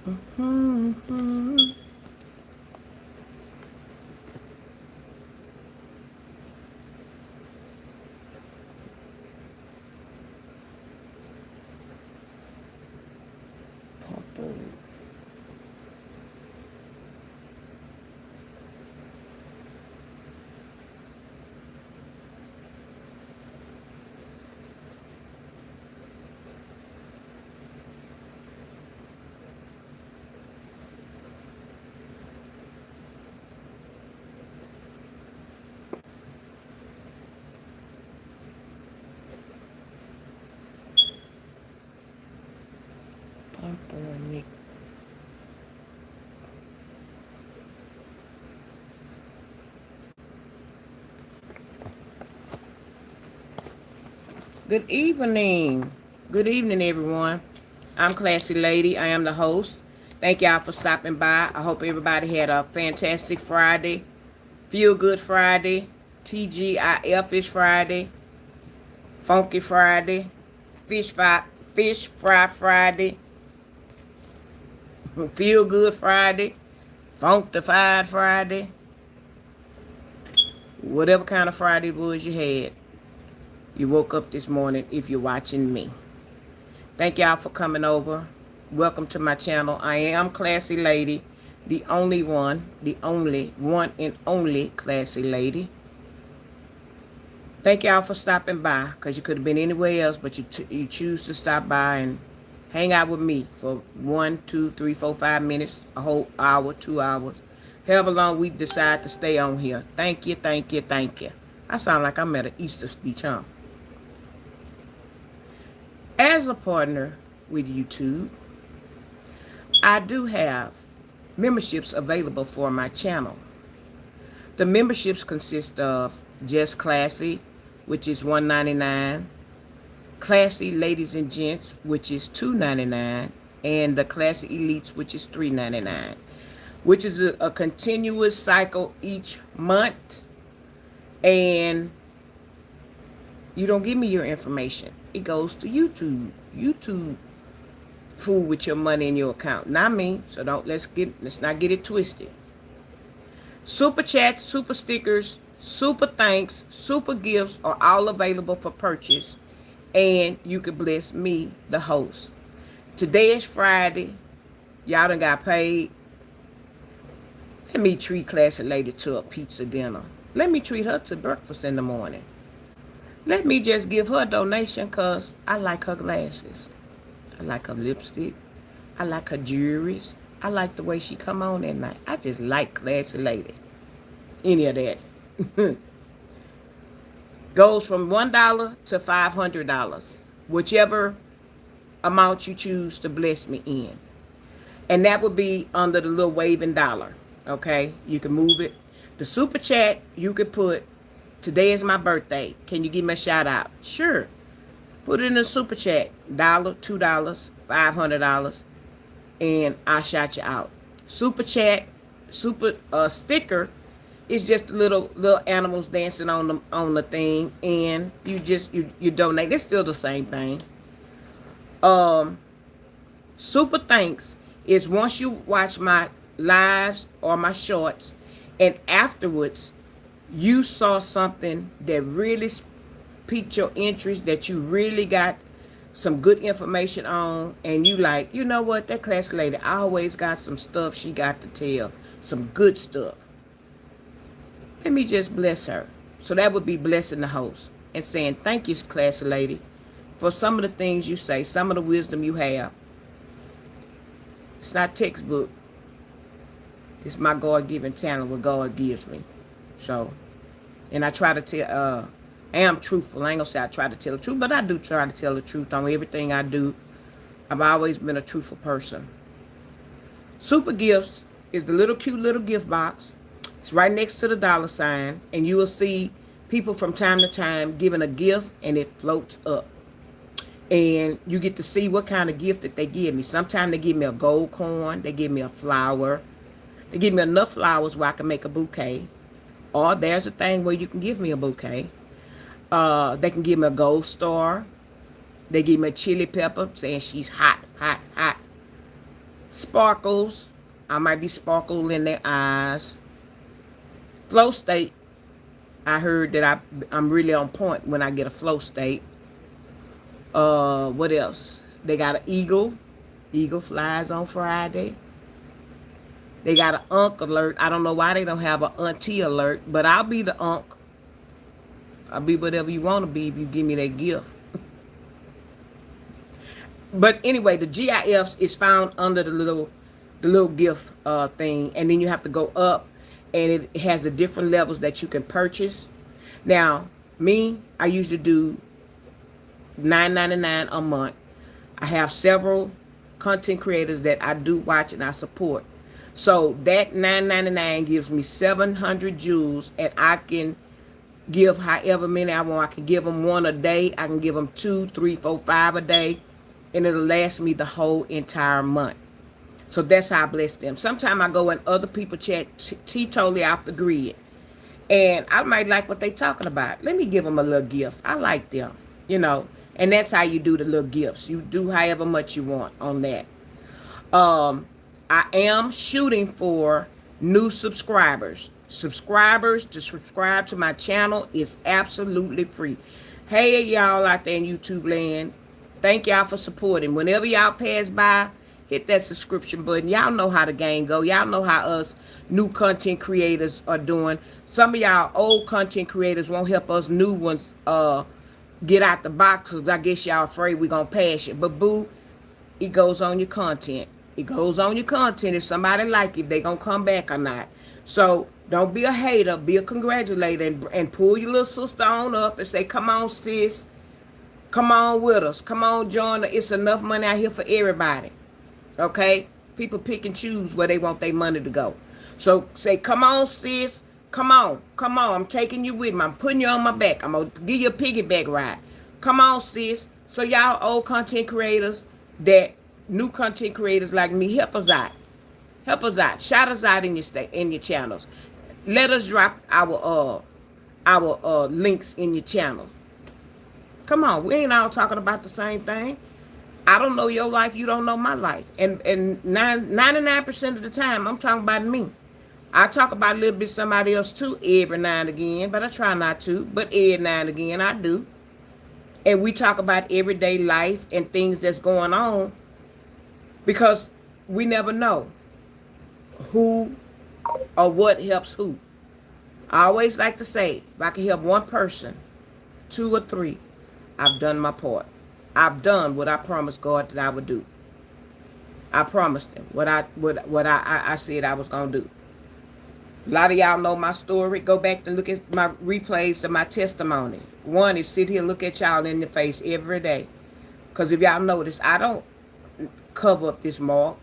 Mm-hmm. Purple. Purple. Good evening. Good evening, everyone. I'm Classy Lady. I am the host. Thank y'all for stopping by. I hope everybody had a fantastic Friday. Feel Good Friday. TGIF is Friday. Funky Friday. Fish fry, fish fry Friday. Feel Good Friday. Funkified Friday. Whatever kind of Friday it was you had. You woke up this morning if you're watching me. Thank y'all for coming over. Welcome to my channel. I am Classy Lady, the only one and only Classy Lady. Thank y'all for stopping by, because you could have been anywhere else, but you choose to stop by and hang out with me for 1, 2, 3, 4, 5 minutes, a whole hour, 2 hours, however long we decide to stay on here. Thank you, thank you, thank you. I sound like I'm at an Easter speech, huh? As a partner with YouTube, I do have memberships available for my channel. The memberships consist of Just Classy, which is $1.99, Classy Ladies and Gents, which is $2.99, and the Classy Elites, which is $3.99, which is a continuous cycle each month. And you don't give me your information. It goes to YouTube. YouTube fool with your money in your account, not me. So let's not get it twisted. Super chats, super stickers, super thanks, super gifts are all available for purchase, and you can bless me, the host. Today is Friday. Y'all done got paid. Let me treat Classy Lady to a pizza dinner. Let me treat her to breakfast in the morning. Let me just give her a donation, because I like her glasses. I like her lipstick. I like her jewelries. I like the way she come on at night. I just like Classy Lady. Any of that. Goes from $1 to $500. Whichever amount you choose to bless me in. And that would be under the little waving dollar. Okay? You can move it. The super chat, you could put, today is my birthday. Can you give me a shout out? Sure. Put it in the super chat. $1, $2, $500. And I'll shout you out. Super chat, super sticker is just little animals dancing on the thing, and you donate. It's still the same thing. Super thanks is once you watch my lives or my shorts, and afterwards you saw something that really piqued your interest, that you really got some good information on, and you like, you know what, that Classy Lady always got some stuff she got to tell, some good stuff. Let me just bless her. So that would be blessing the host and saying, thank you, Classy Lady, for some of the things you say, some of the wisdom you have. It's not textbook. It's my God-given talent, what God gives me. So, and I try to tell, I am truthful. I ain't gonna say I try to tell the truth, but I do try to tell the truth on everything I do. I've always been a truthful person. Super gifts is the little cute little gift box. It's right next to the dollar sign, and you will see people from time to time giving a gift, and it floats up. And you get to see what kind of gift that they give me. Sometimes they give me a gold coin. They give me a flower. They give me enough flowers where I can make a bouquet. Or there's a thing where you can give me a bouquet. They can give me a gold star. They give me a chili pepper saying she's hot, hot, hot. Sparkles. I might be sparkle in their eyes. Flow state. I heard that I'm really on point when I get a flow state. What else? They got an eagle. Eagle flies on Friday. They got an unk alert. I don't know why they don't have an auntie alert, but I'll be the unk. I'll be whatever you want to be if you give me that gift. But anyway, the GIFs is found under the little gift thing, and then you have to go up, and it has the different levels that you can purchase. Now, me, I usually do $9.99 a month. I have several content creators that I do watch and I support. So that $9.99 gives me 700 jewels, and I can give however many I want. I can give them one a day. I can give them 2, 3, 4, 5 a day, and it'll last me the whole entire month. So that's how I bless them. Sometimes I go in other people chat totally off the grid, and I might like what they talking about. Let me give them a little gift. I like them, you know. And that's how you do the little gifts. You do however much you want on that. I am shooting for new subscribers. Subscribers to subscribe to my channel is absolutely free. Hey, y'all out there in YouTube land. Thank y'all for supporting. Whenever y'all pass by, hit that subscription button. Y'all know how the game go. Y'all know how us new content creators are doing. Some of y'all old content creators won't help us new ones get out the box, because I guess y'all afraid we're going to pass it. But boo, it goes on your content. It goes on your content. If somebody like it, they going to come back or not. So don't be a hater. Be a congratulator, and pull your little sister on up and say, come on, sis. Come on with us. Come on, join us. It's enough money out here for everybody. Okay? People pick and choose where they want their money to go. So say, come on, sis. Come on. Come on. I'm taking you with me. I'm putting you on my back. I'm going to give you a piggyback ride. Come on, sis. So y'all old content creators, that new content creators like me, help us out. Help us out. Shout us out in your channels. Let us drop our links in your channel. Come on, we ain't all talking about the same thing. I don't know your life, you don't know my life. And 99% of the time, I'm talking about me. I talk about a little bit somebody else too every now and again, but I try not to. But every now and again, I do. And we talk about everyday life and things that's going on, because we never know who or what helps who. I always like to say, if I can help one person, 2 or 3, I've done my part. I've done what I promised God that I would do. I promised him what I said I was going to do. A lot of y'all know my story. Go back and look at my replays of my testimony. One is sit here look at y'all in the face every day. Because if y'all notice, I don't cover up this mark.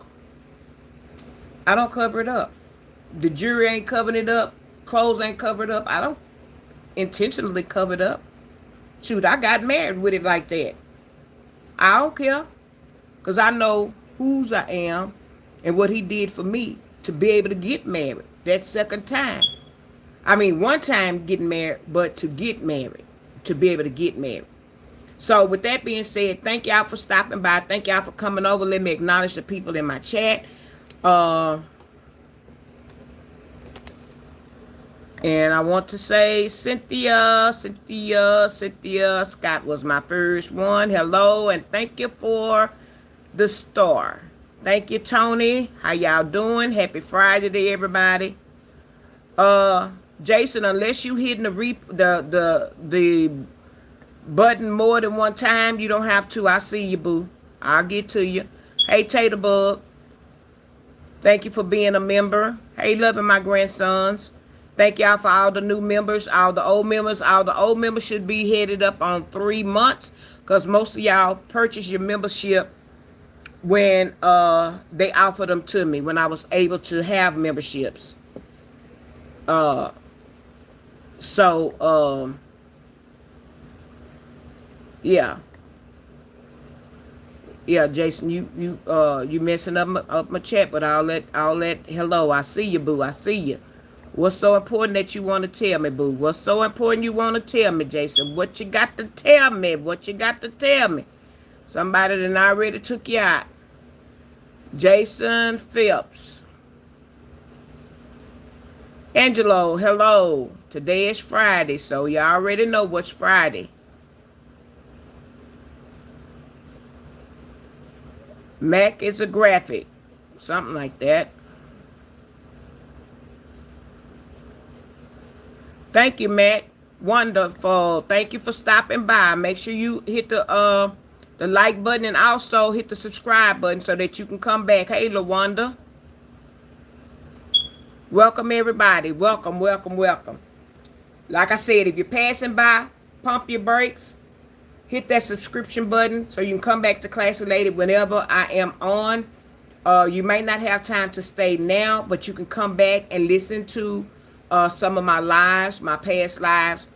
I don't cover it up. The jewelry ain't covering it up. Clothes ain't covered up. I don't intentionally cover it up. Shoot, I got married with it like that. I don't care. Because I know whose I am and what he did for me to be able to get married that second time. I mean, one time getting married, but to get married, to be able to get married. So with that being said, thank y'all for stopping by. Thank y'all for coming over. Let me acknowledge the people in my chat. And I want to say Cynthia Scott was my first one. Hello, and thank you for the star. Thank you, Tony. How y'all doing? Happy Friday to everybody. Jason, unless you hitting the button more than one time, you don't have to. I see you, boo. I'll get to you. Hey, Tater Bug. Thank you for being a member. Hey, loving my grandsons. Thank y'all for all the new members, all the old members. All the old members should be headed up on 3 months, because most of y'all purchased your membership when they offered them to me, when I was able to have memberships. Yeah. Yeah, Jason, you messing up my chat, but I'll let hello, I see you, boo. I see you. What's so important that you want to tell me, boo? What's so important you want to tell me, Jason? What you got to tell me? What you got to tell me? Somebody done already took you out. Jason Phipps. Angelo, hello. Today is Friday, so you already know what's Friday. Mac is a graphic. Something like that. Thank you, Mac. Wonderful. Thank you for stopping by. Make sure you hit the like button and also hit the subscribe button so that you can come back. Hey, LaWanda. Welcome, everybody. Welcome, welcome, welcome. Like I said, if you're passing by, pump your brakes. Hit that subscription button so you can come back to Classy Lady whenever I am on. You may not have time to stay now, but you can come back and listen to some of my lives, my past lives.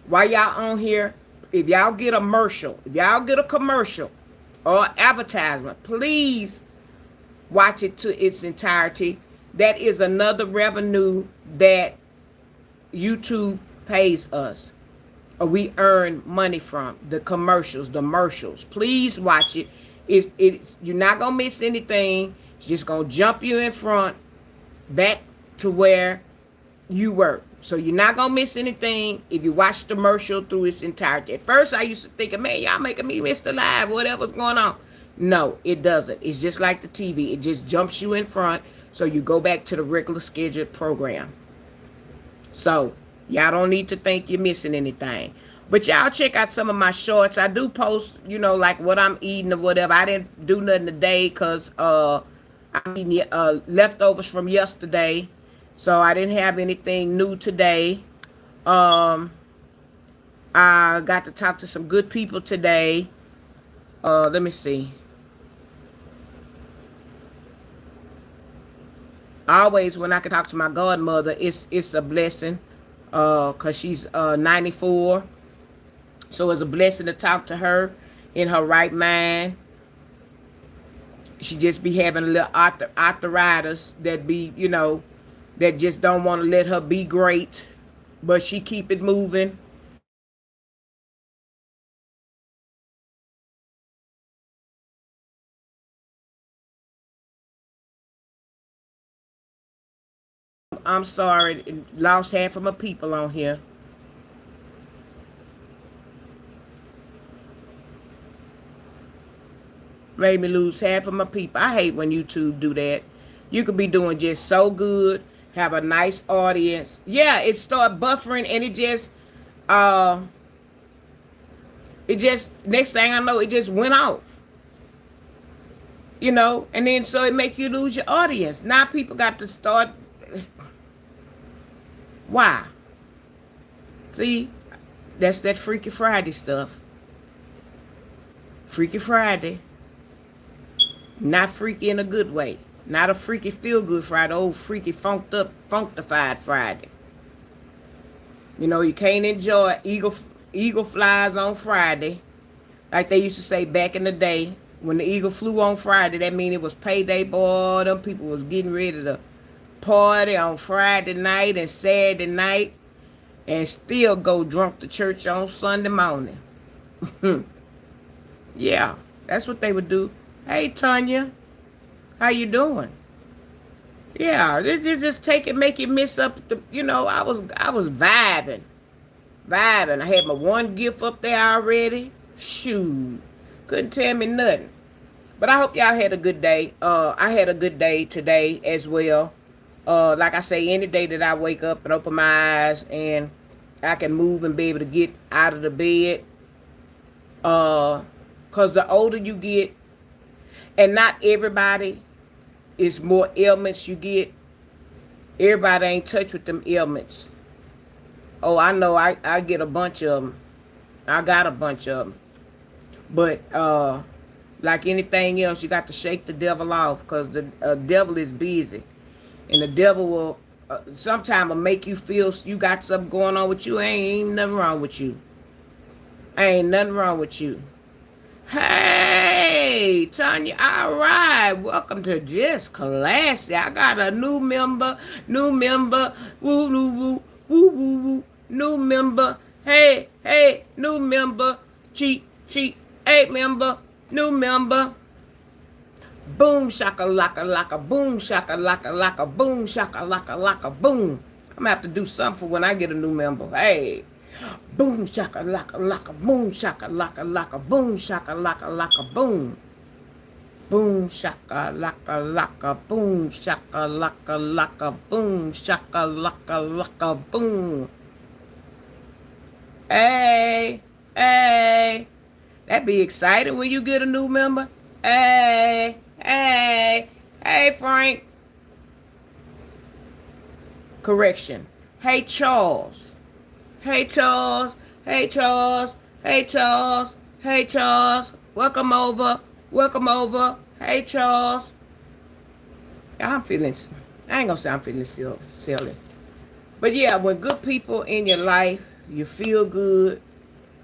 While y'all on here, if y'all get a commercial or advertisement, please watch it to its entirety. That is another revenue that YouTube pays us, or we earn money from the commercials, the commercials. Please watch it. You're not gonna miss anything. It's just gonna jump you in front back to where you were. So you're not gonna miss anything if you watch the commercial through its entirety. At first I used to think, man, y'all making me miss the live, whatever's going on. No, it doesn't. It's just like the TV. It just jumps you in front so you go back to the regular scheduled program. So y'all don't need to think you're missing anything. But y'all check out some of my shorts. I do post, like what I'm eating or whatever. I didn't do nothing today because I'm eating leftovers from yesterday. So I didn't have anything new today. I got to talk to some good people today. Let me see. Always when I can talk to my godmother, it's a blessing. Cause she's 94. So it's a blessing to talk to her in her right mind. She just be having a little arthritis that be, that just don't want to let her be great. But she keep it moving. I'm sorry, lost half of my people on here. Made me lose half of my people. I hate when YouTube do that. You could be doing just so good, have a nice audience. Yeah, it start buffering and next thing I know, it just went off. And then so it make you lose your audience. Now people got to start. Why? See, that's that Freaky Friday stuff. Freaky Friday. Not freaky in a good way. Not a freaky feel-good Friday. Old freaky functified Friday. You can't enjoy eagle flies on Friday. Like they used to say back in the day. When the eagle flew on Friday, that means it was payday, boy. Them people was getting ready to party on Friday night and Saturday night and still go drunk to church on Sunday morning. Yeah, that's what they would do. Hey, Tanya, how you doing? Yeah, they just make you miss up the, I was vibing. I had my one gift up there already. Shoot, couldn't tell me nothing. But I hope y'all had a good day. I had a good day today as well. Like I say, any day that I wake up and open my eyes and I can move and be able to get out of the bed. Because the older you get, and not everybody is more ailments you get. Everybody ain't touched with them ailments. Oh, I know I get a bunch of them. I got a bunch of them. But like anything else, you got to shake the devil off because the devil is busy. And the devil will sometimes will make you feel you got something going on with you. Ain't nothing wrong with you. Ain't nothing wrong with you. Hey, Tanya, all right. Welcome to Just Classy. I got a new member. Woo, woo, woo, woo. New member. Hey, new member. Cheat. Hey, member. New member. Boom shaka laka laka boom shaka laka laka boom shaka laka laka boom. I'm gonna have to do something for when I get a new member. Hey. Boom shaka laka laka boom shaka laka laka boom shaka laka laka boom. Boom shaka laka laka boom shaka laka laka boom shaka laka laka boom. Hey, hey. That be exciting when you get a new member. Hey, hey, hey, Frank. Correction. Hey, Charles. Hey, Charles. Hey, Charles. Hey, Charles. Hey, Charles. Welcome over. Welcome over. Hey, Charles. I'm feeling, I ain't gonna say I'm feeling silly. But yeah, when good people in your life, you feel good,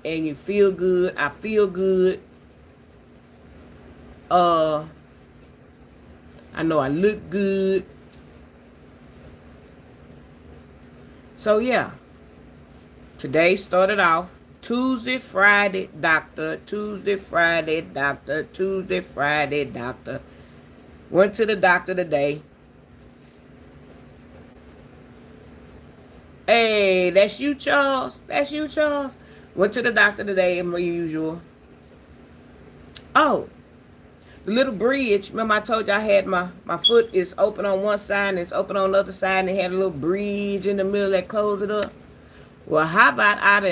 and you feel good. I feel good. I know I look good. So yeah, today started off Tuesday, Friday, doctor. Tuesday, Friday, doctor. Tuesday, Friday, doctor. Went to the doctor today. Hey, that's you, Charles. That's you, Charles. Went to the doctor today, as usual. Oh, the little bridge. Remember I told you I had my foot is open on one side and it's open on the other side, and they had a little bridge in the middle that closed it up. Well, how about I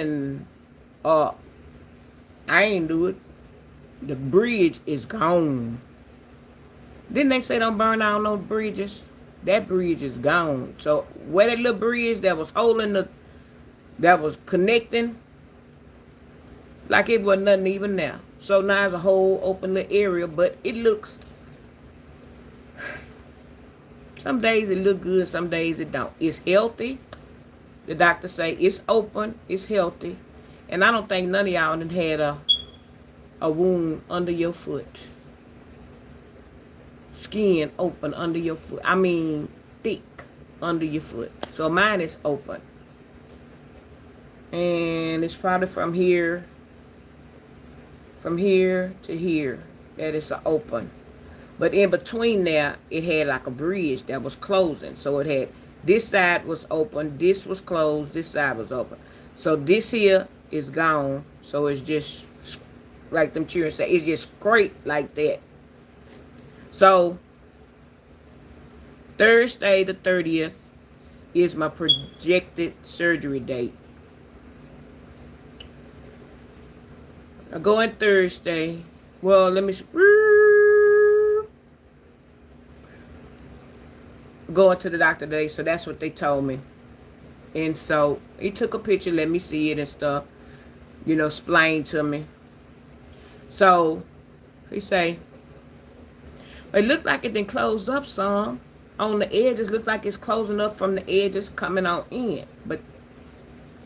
ain't do it. The bridge is gone. Didn't they say don't burn down no bridges? That bridge is gone. So where that little bridge that was that was connecting, like it wasn't nothing even there. So now it's a whole open little area, but it looks, some days it look good, some days it don't. It's healthy. The doctor say it's open, it's healthy. And I don't think none of y'all done had a wound under your foot. Skin open under your foot. I mean, thick under your foot. So mine is open. And it's probably from here to here that it's open. But in between there, it had like a bridge that was closing. So it had, this side was open, this was closed, this side was open. So this here is gone. So it's just, like them Chiren say, it's just scraped like that. So, Thursday the 30th is my projected surgery date. I go in Thursday. Well, let me going to the doctor today, so that's what they told me. And so he took a picture, let me see it and stuff, explain to me. So he say, it looked like it then closed up some on the edges. Looked like it's closing up from the edges coming on in. But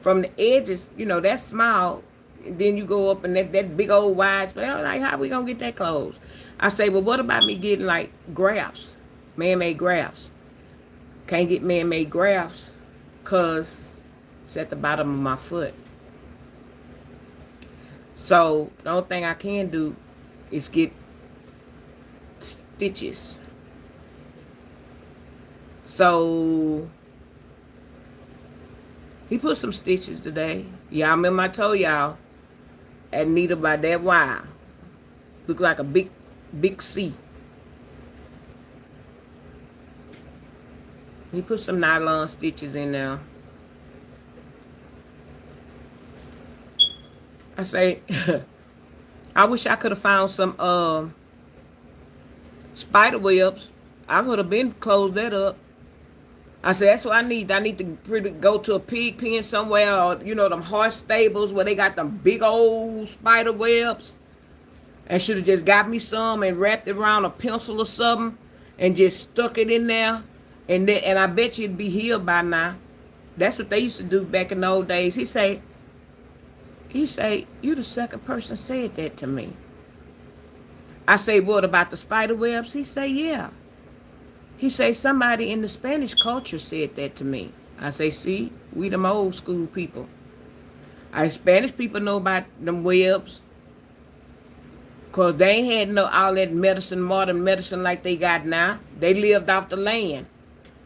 from the edges, that's small. And then you go up and that big old wide space. I'm like, how we going to get that closed? I say, well, what about me getting like grafts? Man-made grafts. Can't get man-made grafts because it's at the bottom of my foot. So the only thing I can do is get stitches. So he put some stitches today. Y'all remember I told y'all at needle by that wire. Look like a big C. He put some nylon stitches in there. I say, I wish I could have found some spider webs. I could have been closed that up. I said, that's what I need. I need to go to a pig pen somewhere, or, them horse stables where they got them big old spider webs. And should have just got me some and wrapped it around a pencil or something and just stuck it in there. And I bet you it'd be healed by now. That's what they used to do back in the old days. He say, you the second person said that to me. I say, what about the spider webs? He say, yeah. He say, somebody in the Spanish culture said that to me. I say, see, we them old school people. Spanish people know about them webs. Cause they ain't had no all that medicine, modern medicine like they got now. They lived off the land.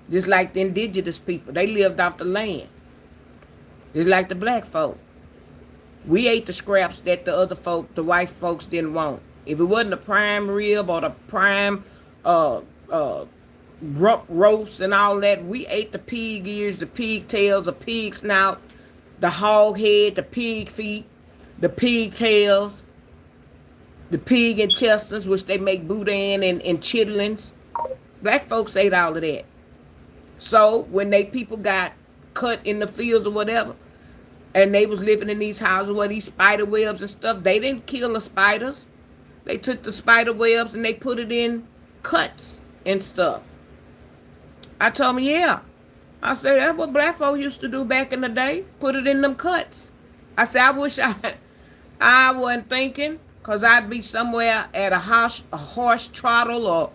Just like the indigenous people. They lived off the land. Just like the black folk. We ate the scraps that the other folk, the white folks, didn't want. If it wasn't the prime rib or the prime uh uh rump roast and all that, we ate the pig ears, the pig tails, the pig snout, the hog head, the pig feet, the pig tails, the pig intestines, which they make boudin and chitlins. Black folks ate all of that. So when they people got cut in the fields or whatever, and they was living in these houses where these spider webs and stuff, they didn't kill the spiders. They took the spider webs and they put it in cuts and stuff. I told him, yeah. I said, that's what black folks used to do back in the day. Put it in them cuts. I said, I wish I wasn't thinking, because I'd be somewhere at a horse trottle or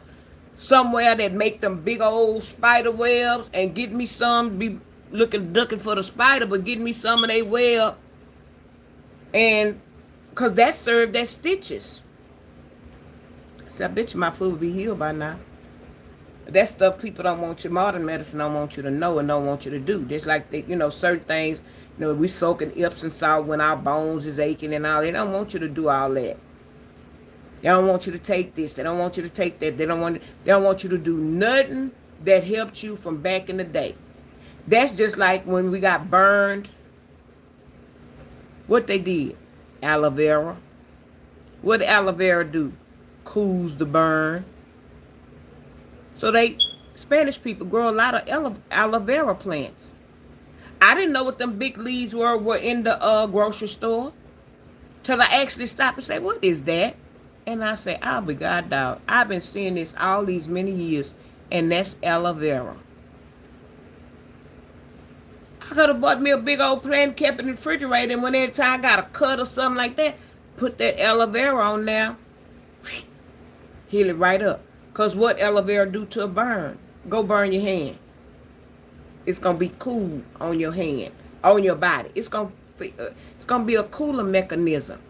somewhere that make them big old spider webs and get me some, be looking for the spider, but get me some of their web. And because that served as stitches. So I bet you my foot would be healed by now. That stuff people don't want you, modern medicine don't want you to know and don't want you to do. Just like, they, certain things, we soak in Epsom salt when our bones is aching and all. They don't want you to do all that. They don't want you to take this. They don't want you to take that. They don't want you to do nothing that helped you from back in the day. That's just like when we got burned. What they did? Aloe vera. What did aloe vera do? Cools the burn. So Spanish people grow a lot of aloe vera plants. I didn't know what them big leaves were in the grocery store. Till I actually stopped and say, what is that? And I say, I'll be God dog. I've been seeing this all these many years. And that's aloe vera. I could have bought me a big old plant, kept it in the refrigerator, and when every time I got a cut or something like that, put that aloe vera on there. Heal it right up. Because what aloe vera do to a burn? Go burn your hand. It's going to be cool on your hand, on your body. It's going to be a cooler mechanism.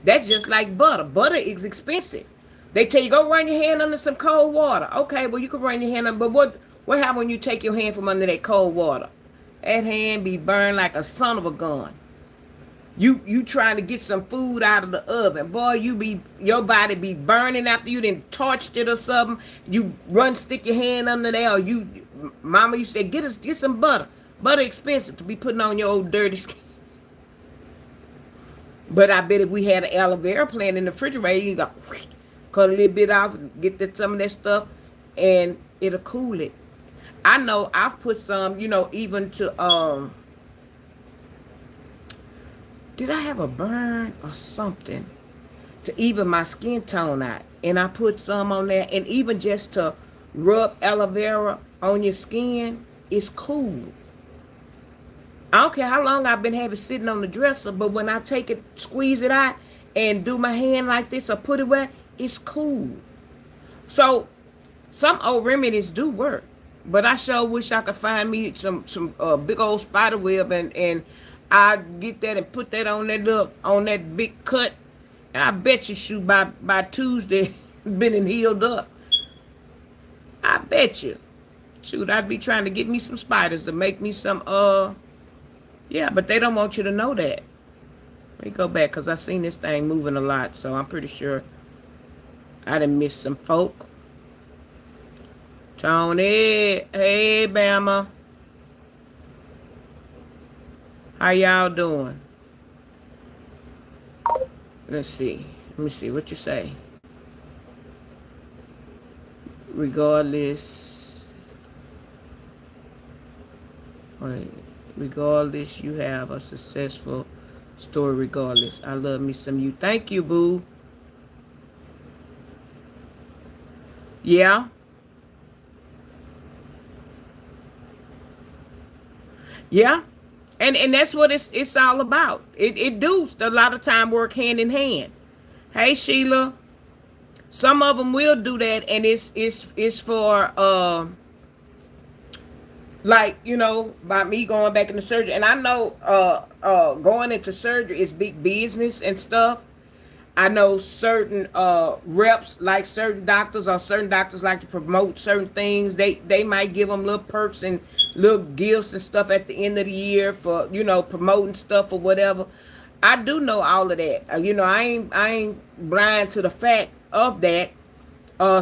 That's just like butter. Butter is expensive. They tell you, go run your hand under some cold water. Okay, well, you can run your hand under, but what happens when you take your hand from under that cold water? That hand be burned like a son of a gun. You trying to get some food out of the oven. Boy, your body be burning after you done torched it or something. You stick your hand under there, or mama, you said, get some butter. Butter expensive to be putting on your old dirty skin. But I bet if we had an aloe vera plant in the refrigerator, you go cut a little bit off, get some of that stuff, and it'll cool it. I know I've put some, even to, did I have a burn or something to even my skin tone out? And I put some on there, and even just to rub aloe vera on your skin, it's cool. I don't care how long I've been having it sitting on the dresser, but when I take it, squeeze it out, and do my hand like this or put it where, it's cool. So some old remedies do work, but I sure wish I could find me some big old spider web and I get that and put that on that big cut, and I bet you shoot by Tuesday been and healed up. I bet you. Shoot, I'd be trying to get me some spiders to make me some yeah, but they don't want you to know that. Let me go back, because I seen this thing moving a lot, so I'm pretty sure I done missed some folk. Tony, hey, Bama. How y'all doing? Let's see. Let me see what you say. Regardless, you have a successful story regardless. I love me some you. Thank you, boo. Yeah. Yeah. And that's what it's all about. It do a lot of time work hand in hand. Hey, Sheila. Some of them will do that, and it's for like, by me going back into surgery. And I know going into surgery is big business and stuff. I know certain reps like certain doctors, or certain doctors like to promote certain things. They might give them little perks and little gifts and stuff at the end of the year for, promoting stuff or whatever. I do know all of that. I ain't blind to the fact of that.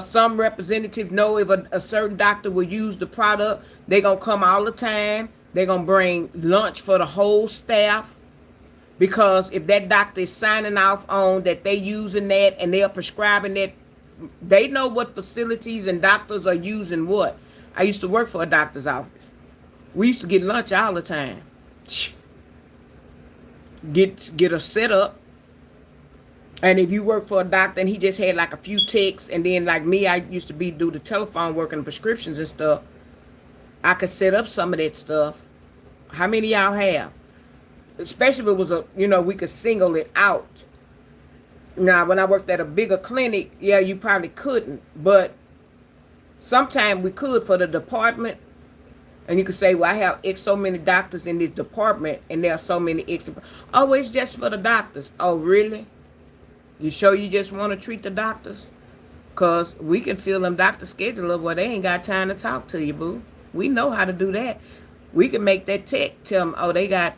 Some representatives know if a certain doctor will use the product, they're gonna come all the time. They're gonna bring lunch for the whole staff, because if that doctor is signing off on that they using that and they're prescribing that, they know what facilities and doctors are using what. I used to work for a doctor's office. We used to get lunch all the time. Get a setup. And if you work for a doctor and he just had like a few ticks, and then like me, I used to do the telephone work and prescriptions and stuff, I could set up some of that stuff. How many y'all have? Especially if it was we could single it out. Now, when I worked at a bigger clinic, yeah, you probably couldn't. But sometimes we could for the department. And you could say, well, I have X so many doctors in this department, and there are so many X. Oh, it's just for the doctors. Oh, really? You sure you just want to treat the doctors? Because we can fill them doctor schedule up where they ain't got time to talk to you, boo. We know how to do that. We can make that tech tell them, oh, they got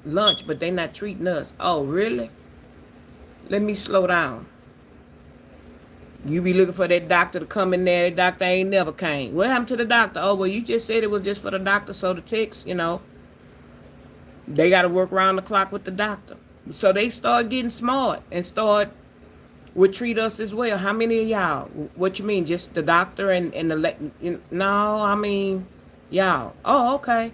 lunch, but they not treating us. Oh, really? Let me slow down. You be looking for that doctor to come in there. That doctor ain't never came. What happened to the doctor? Oh, well, you just said it was just for the doctor, so the techs, they got to work around the clock with the doctor. So they start getting smart and would treat us as well. How many of y'all? What you mean? Just the doctor and the... No, I mean, y'all. Oh, okay.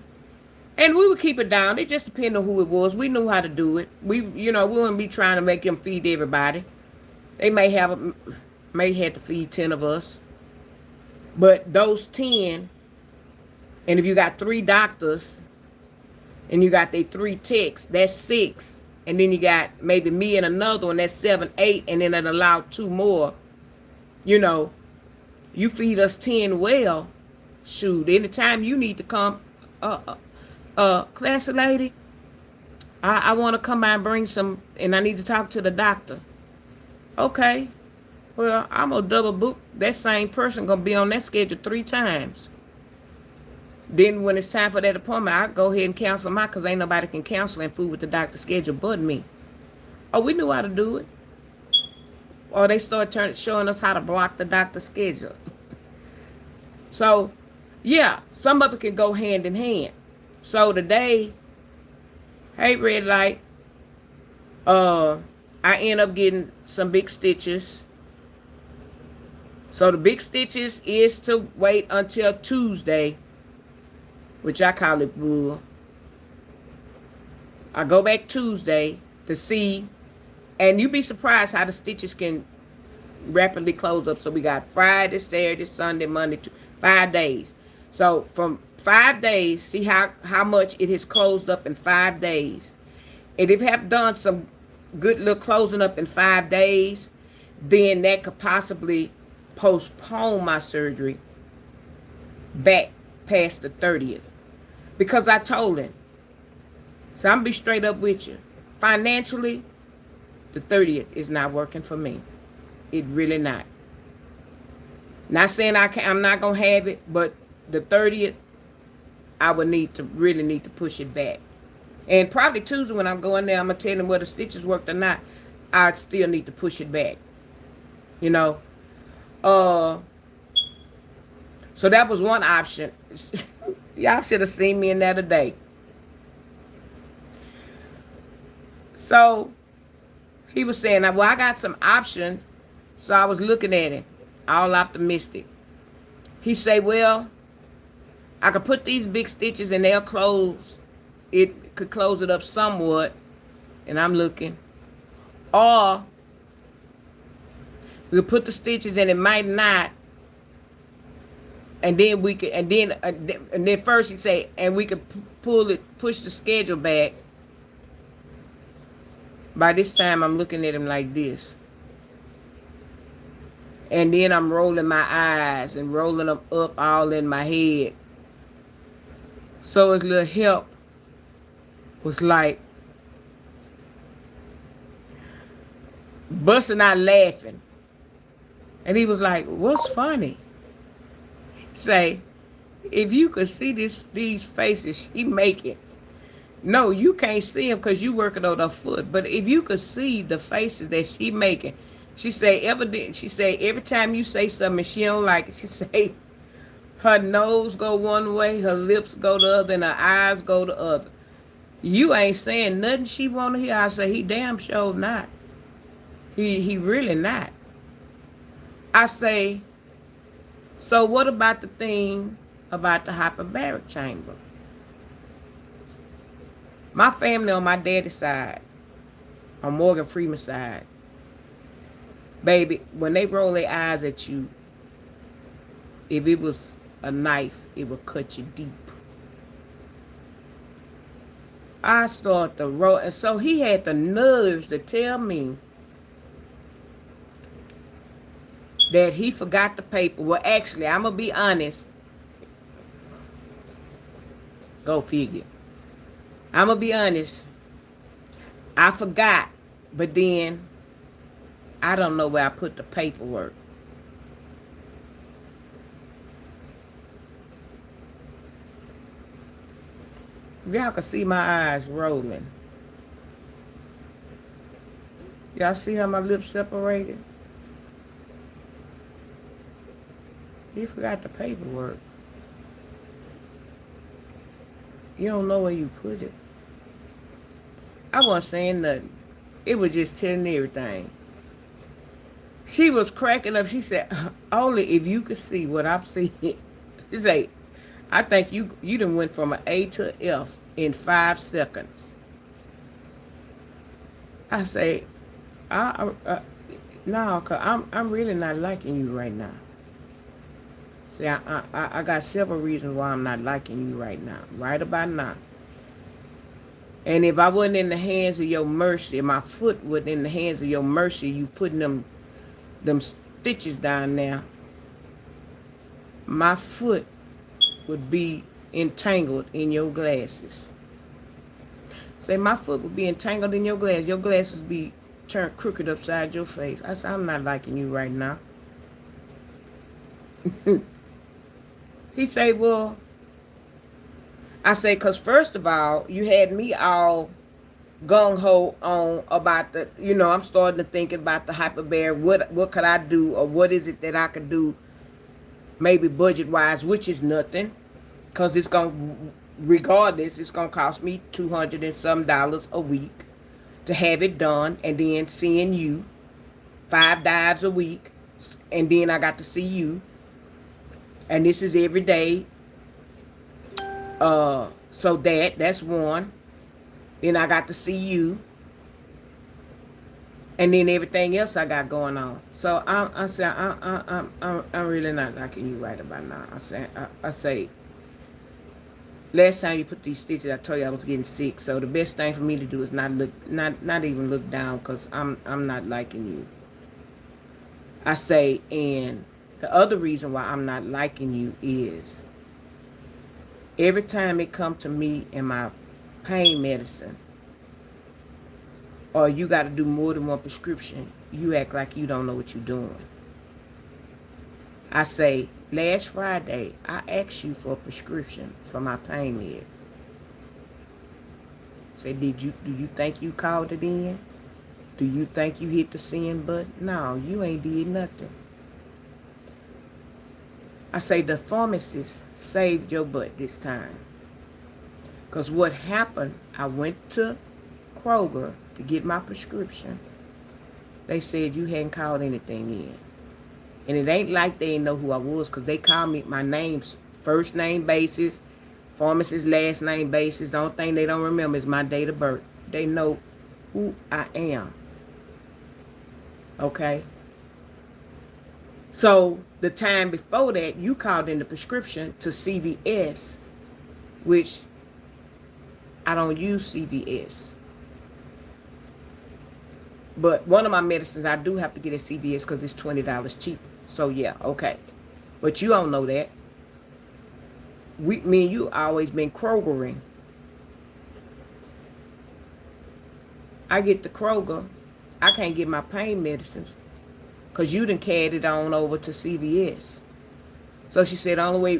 And we would keep it down. It just depended on who it was. We knew how to do it. We wouldn't be trying to make them feed everybody. They may have to feed 10 of us. But those 10, and if you got 3 doctors and you got their 3 techs, that's 6. And then you got maybe me and another one, that's 7, 8, and then it allowed 2 more. You feed us 10 well, shoot, anytime you need to come, classy lady, I want to come by and bring some, and I need to talk to the doctor. Okay. Well, I'm going to double book. That same person going to be on that schedule 3 times. Then when it's time for that appointment, I go ahead and cancel mine, because ain't nobody can cancel and fool with the doctor's schedule but me. Oh, we knew how to do it. Or they start showing us how to block the doctor's schedule. So, yeah, some of it can go hand in hand. So today, hey, red light, I end up getting some big stitches. So the big stitches is to wait until Tuesday, which I call it bull. I go back Tuesday to see, and you'd be surprised how the stitches can rapidly close up. So we got Friday, Saturday, Sunday, Monday, 5 days. So from 5 days, see how much it has closed up in 5 days. And if have done some good little closing up in 5 days, then that could possibly postpone my surgery back past the 30th. Because I told him. So I'm going to be straight up with you. Financially, the 30th is not working for me. It really not. Not saying I'm not going to have it, but the 30th, I would really need to push it back. And probably Tuesday when I'm going there, I'm going to tell them whether the stitches worked or not. I still need to push it back. So that was one option. Y'all should have seen me in that today. So he was saying, well, I got some options. So I was looking at it, all optimistic. He said, well, I could put these big stitches and they'll close. It could close it up somewhat. And I'm looking. Or we could put the stitches and it might not. And then we could, and then first he said, and we could push the schedule back. By this time, I'm looking at him like this. And then I'm rolling my eyes and rolling them up all in my head. So his little help was like, busting out laughing. And he was like, what's funny? Say, if you could see these faces she making. No, you can't see them because you working on her foot. But if you could see the faces that she making, she say every time you say something she don't like it, she say her nose go one way, her lips go the other, and her eyes go the other. You ain't saying nothing she want to hear. I say he damn sure not. He really not. I say, so what about the thing about the hyperbaric chamber? My family on my daddy's side, on Morgan Freeman's side, baby, when they roll their eyes at you, if it was a knife, it would cut you deep. I started to roll, and so he had the nerves to tell me that he forgot the paper. Well, actually, I'm going to be honest. Go figure. I'm going to be honest. I forgot, but then I don't know where I put the paperwork. Y'all can see my eyes rolling. Y'all see how my lips separated? You forgot the paperwork. You don't know where you put it. I wasn't saying nothing. It was just telling everything. She was cracking up. She said, only if you could see what I'm seeing. She said, I think you done went from an A to an F in 5 seconds. I say, no, cause I'm really not liking you right now. See, I got several reasons why I'm not liking you right now. Right about now. And if I wasn't in the hands of your mercy, if my foot wasn't in the hands of your mercy, you putting them stitches down there, my foot would be entangled in your glasses. Say my foot would be entangled in your glass. Your glasses would be turned crooked upside your face. I said, I'm not liking you right now. He say, well, I say, because first of all, you had me all gung-ho on about the, I'm starting to think about the hyperbaric. What could I do, or what is it that I could do, maybe budget-wise, which is nothing, because it's going, regardless, it's going to cost me $200 and some a week to have it done, and then seeing you 5 dives a week, and then I got to see you. And this is every day. So that's one. Then I got to see you. And then everything else I got going on. So I'm really not liking you right about now. I say, last time you put these stitches, I told you I was getting sick. So the best thing for me to do is not even look down, because I'm not liking you. I say, and the other reason why I'm not liking you is every time it come to me and my pain medicine, or you got to do more than one prescription, you act like you don't know what you're doing. I say, last Friday, I asked you for a prescription for my pain med. Say, do you think you called it in? Do you think you hit the send button? No, you ain't did nothing. I say the pharmacist saved your butt this time. Because what happened, I went to Kroger to get my prescription. They said you hadn't called anything in. And it ain't like they didn't know who I was, because they called me my name's first name basis, pharmacist last name basis. The only thing they don't remember is my date of birth. They know who I am. Okay? So the time before that, you called in the prescription to CVS, which I don't use CVS. But one of my medicines I do have to get at CVS because it's $20 cheaper. So yeah, okay. But you don't know that. Me and you always been Krogering. I get the Kroger. I can't get my pain medicines because you done carried it on over to CVS. So she said the only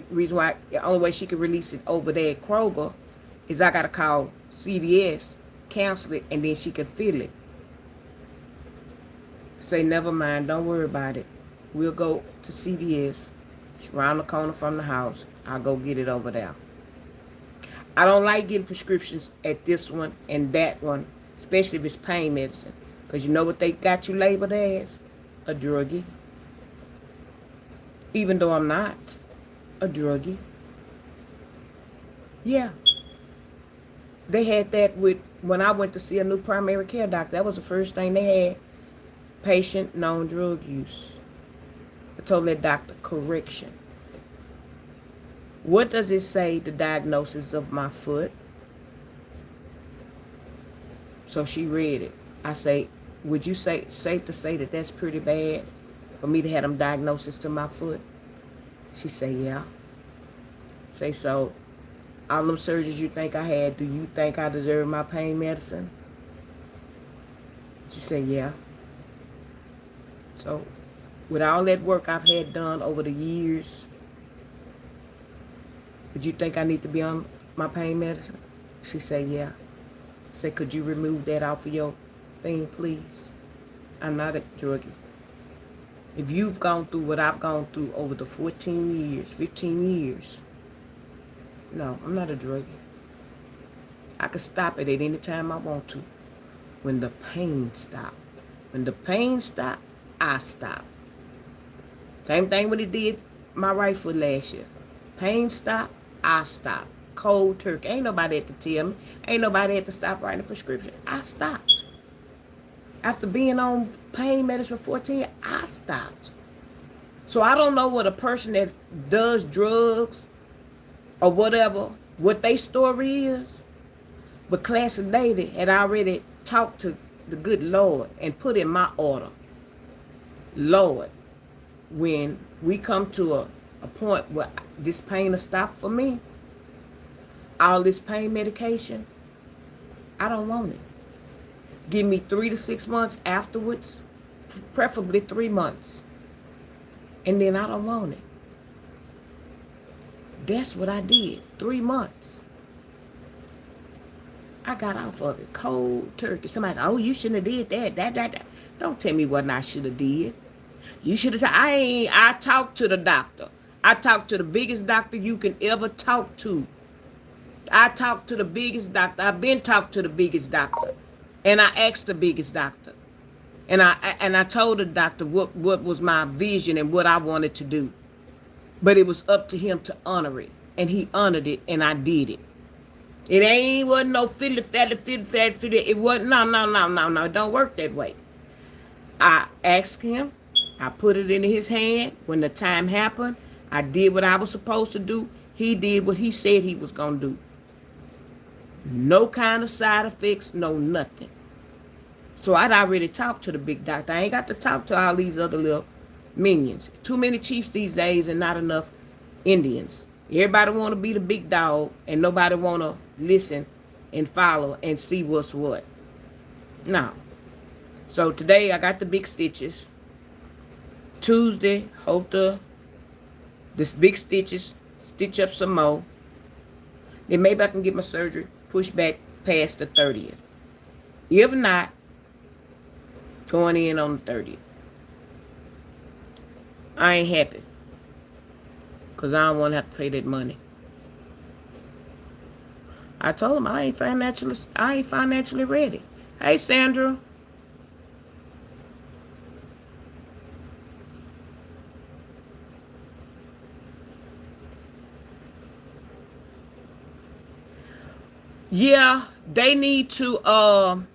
way she could release it over there at Kroger is I gotta call CVS, cancel it, and then she can fill it. Say, never mind, don't worry about it. We'll go to CVS. It's around the corner from the house. I'll go get it over there. I don't like getting prescriptions at this one and that one, especially if it's pain medicine. Because you know what they got you labeled as? A druggie. Even though I'm not a druggie. Yeah. They had that with, when I went to see a new primary care doctor, that was the first thing they had. Patient known drug use. I told that doctor, correction. What does it say, the diagnosis of my foot? So she read it. I say, would you say, safe to say that that's pretty bad for me to have them diagnosis to my foot? She say, yeah. Say, so all them surgeries you think I had, do you think I deserve my pain medicine? She said, yeah. So with all that work I've had done over the years, would you think I need to be on my pain medicine? She said, yeah. I said, could you remove that off of your thing, please? I'm not a druggie. If you've gone through what I've gone through over the 14 years, 15 years, no, I'm not a druggie. I can stop it at any time I want to. When the pain stops. When the pain stops, I stop. Same thing when it did my right foot last year. Pain stop, I stop. Cold turkey. Ain't nobody had to tell me. Ain't nobody had to stop writing a prescription. I stopped. After being on pain medicine for 14 years, I stopped. So I don't know what a person that does drugs or whatever, what their story is. But Classic Lady had already talked to the good Lord and put in my order. Lord, when we come to a point where this pain will stop for me, all this pain medication, I don't want it. Give me 3 to 6 months afterwards, preferably 3 months. And then I don't want it. That's what I did. 3 months. I got off of it cold turkey. Somebody said, oh, you shouldn't have did that. Don't tell me what I should have did. You should have said, I talked to the doctor. I talked to the biggest doctor you can ever talk to. I talked to the biggest doctor. I've been talked to the biggest doctor. And I asked the biggest doctor. And I told the doctor what was my vision and what I wanted to do. But it was up to him to honor it. And he honored it, and I did it. It wasn't no fiddly. It wasn't, no. It don't work that way. I asked him. I put it in his hand. When the time happened, I did what I was supposed to do. He did what he said he was going to do. No kind of side effects, no nothing. So I'd already talked to the big doctor. I ain't got to talk to all these other little minions. Too many chiefs these days and not enough Indians. Everybody want to be the big dog and nobody want to listen and follow and see what's what. No. So today I got the big stitches. Tuesday, hope this big stitches, stitch up some more. Then maybe I can get my surgery pushed back past the 30th. If not, going in on the 30th. I ain't happy. Because I don't want to have to pay that money. I told him I ain't financially ready. Hey, Sandra. Yeah, they need to,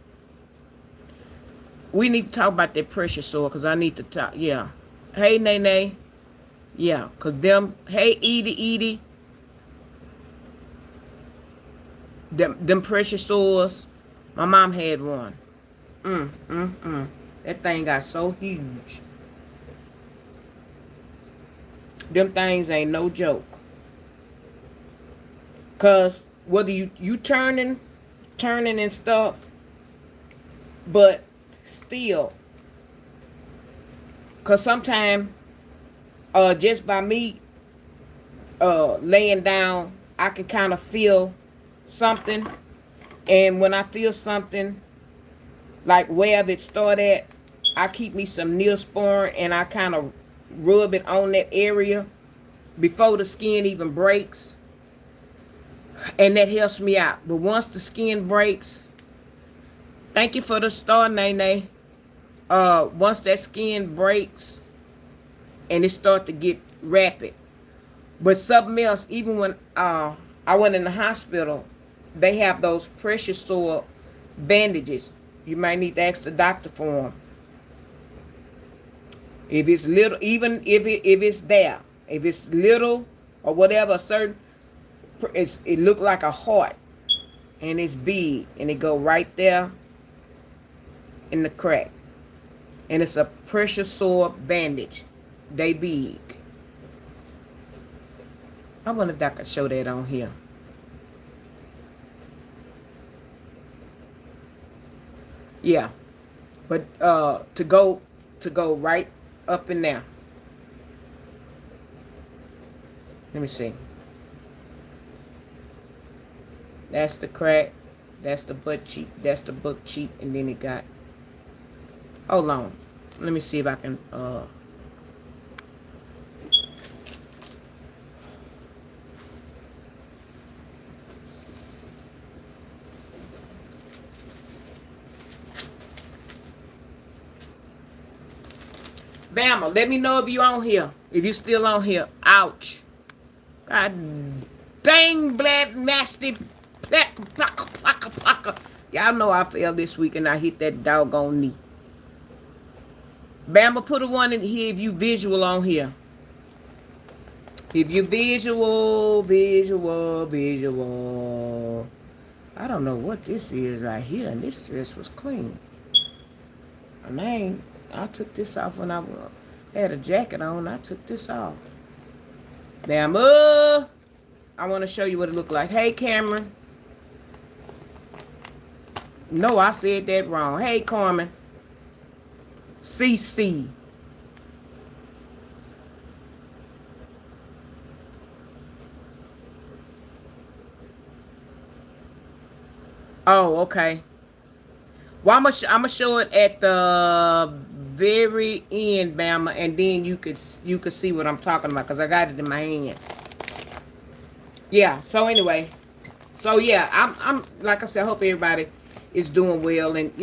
we need to talk about that pressure sore, because I need to talk, yeah. Hey, Nene. Yeah, because hey, Edie. Them pressure sores, my mom had one. That thing got so huge. Them things ain't no joke. Because whether you turning and stuff, but still. Because sometimes just by me laying down, I can kind of feel something. And when I feel something, like wherever it started, I keep me some Neosporin and I kind of rub it on that area before the skin even breaks. And that helps me out. But once the skin breaks, thank you for the star, Nene. Once that skin breaks and it starts to get rapid. But something else, even when I went in the hospital, they have those pressure sore bandages. You might need to ask the doctor for them. If it's little, even if it's there, if it's little or whatever, certain, it look like a heart, and it's big, and it go right there in the crack, and it's a pressure sore bandage. They big. I wonder if I could show that on here. Yeah, but to go right up in there. Let me see. That's the crack. That's the butt cheek. That's the butt cheek, and then it got. Hold on. Let me see if I can. Bama, let me know if you on here. If you still on here. Ouch. God dang, black nasty. Y'all know I fell this week and I hit that doggone knee. Bama, put a one in here if you visual on here. If you visual. I don't know what this is right here. And this dress was clean. I took this off when I had a jacket on. I took this off. Bama, I want to show you what it looked like. Hey, Cameron. No, I said that wrong. Hey, Carmen. CC. Oh, okay. Well, I'm gonna show it at the very end, Bama, and then you could see what I'm talking about because I got it in my hand. Yeah. So anyway, so yeah, I'm like I said, I hope everybody is doing well, and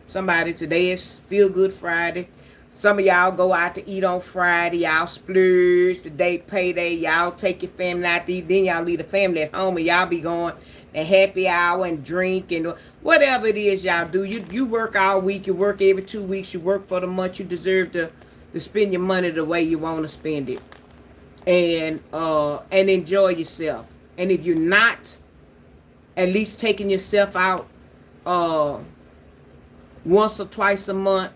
somebody today is Feel Good Friday. Some of y'all go out to eat on Friday. Y'all splurge the day payday. Y'all take your family out to eat. Then y'all leave the family at home and y'all be going to happy hour and drink and whatever it is y'all do. You work all week. You work every 2 weeks. You work for the month. You deserve to spend your money the way you want to spend it. And enjoy yourself. And if you're not, at least taking yourself out once or twice a month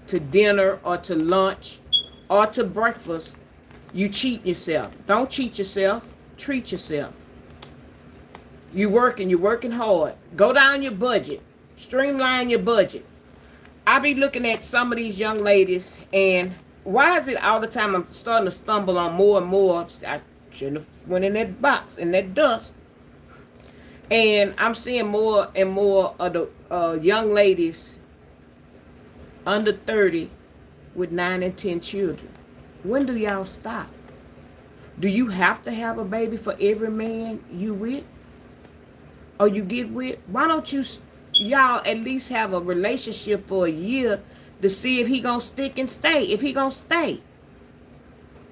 to dinner or to lunch or to breakfast, you cheat yourself. Don't cheat yourself. Treat yourself. You're working hard. Go down your budget. Streamline your budget. I be looking at some of these young ladies, and why is it all the time I'm starting to stumble on more and more? I shouldn't have went in that box, in that dust. And I'm seeing more and more of the young ladies under 30 with 9 and 10 children. When do y'all stop? Do you have to have a baby for every man you with or you get with? Why don't y'all at least have a relationship for a year to see if he gonna stick and stay, if he gonna stay?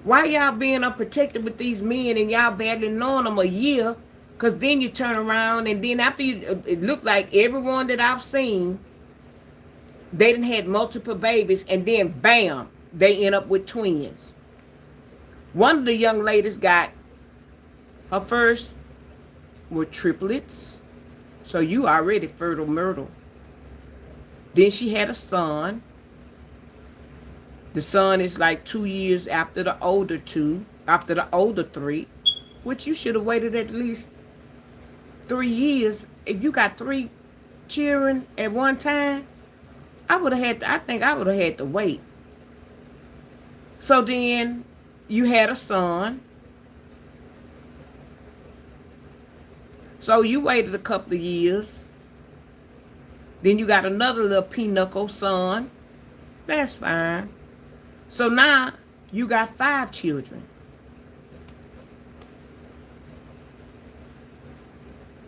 Why y'all being unprotected with these men and y'all barely knowing them a year? Because then you turn around and then after it looked like everyone that I've seen, they done had multiple babies, and then bam, they end up with twins. One of the young ladies got her first with triplets. So you already fertile myrtle. Then she had a son. The son is like 2 years after the older three, which you should have waited at least 3 years. If you got 3 children at one time, I think I would have had to wait. So then you had a son. So you waited a couple of years. Then you got another little pinochle son. That's fine. So now you got 5 children.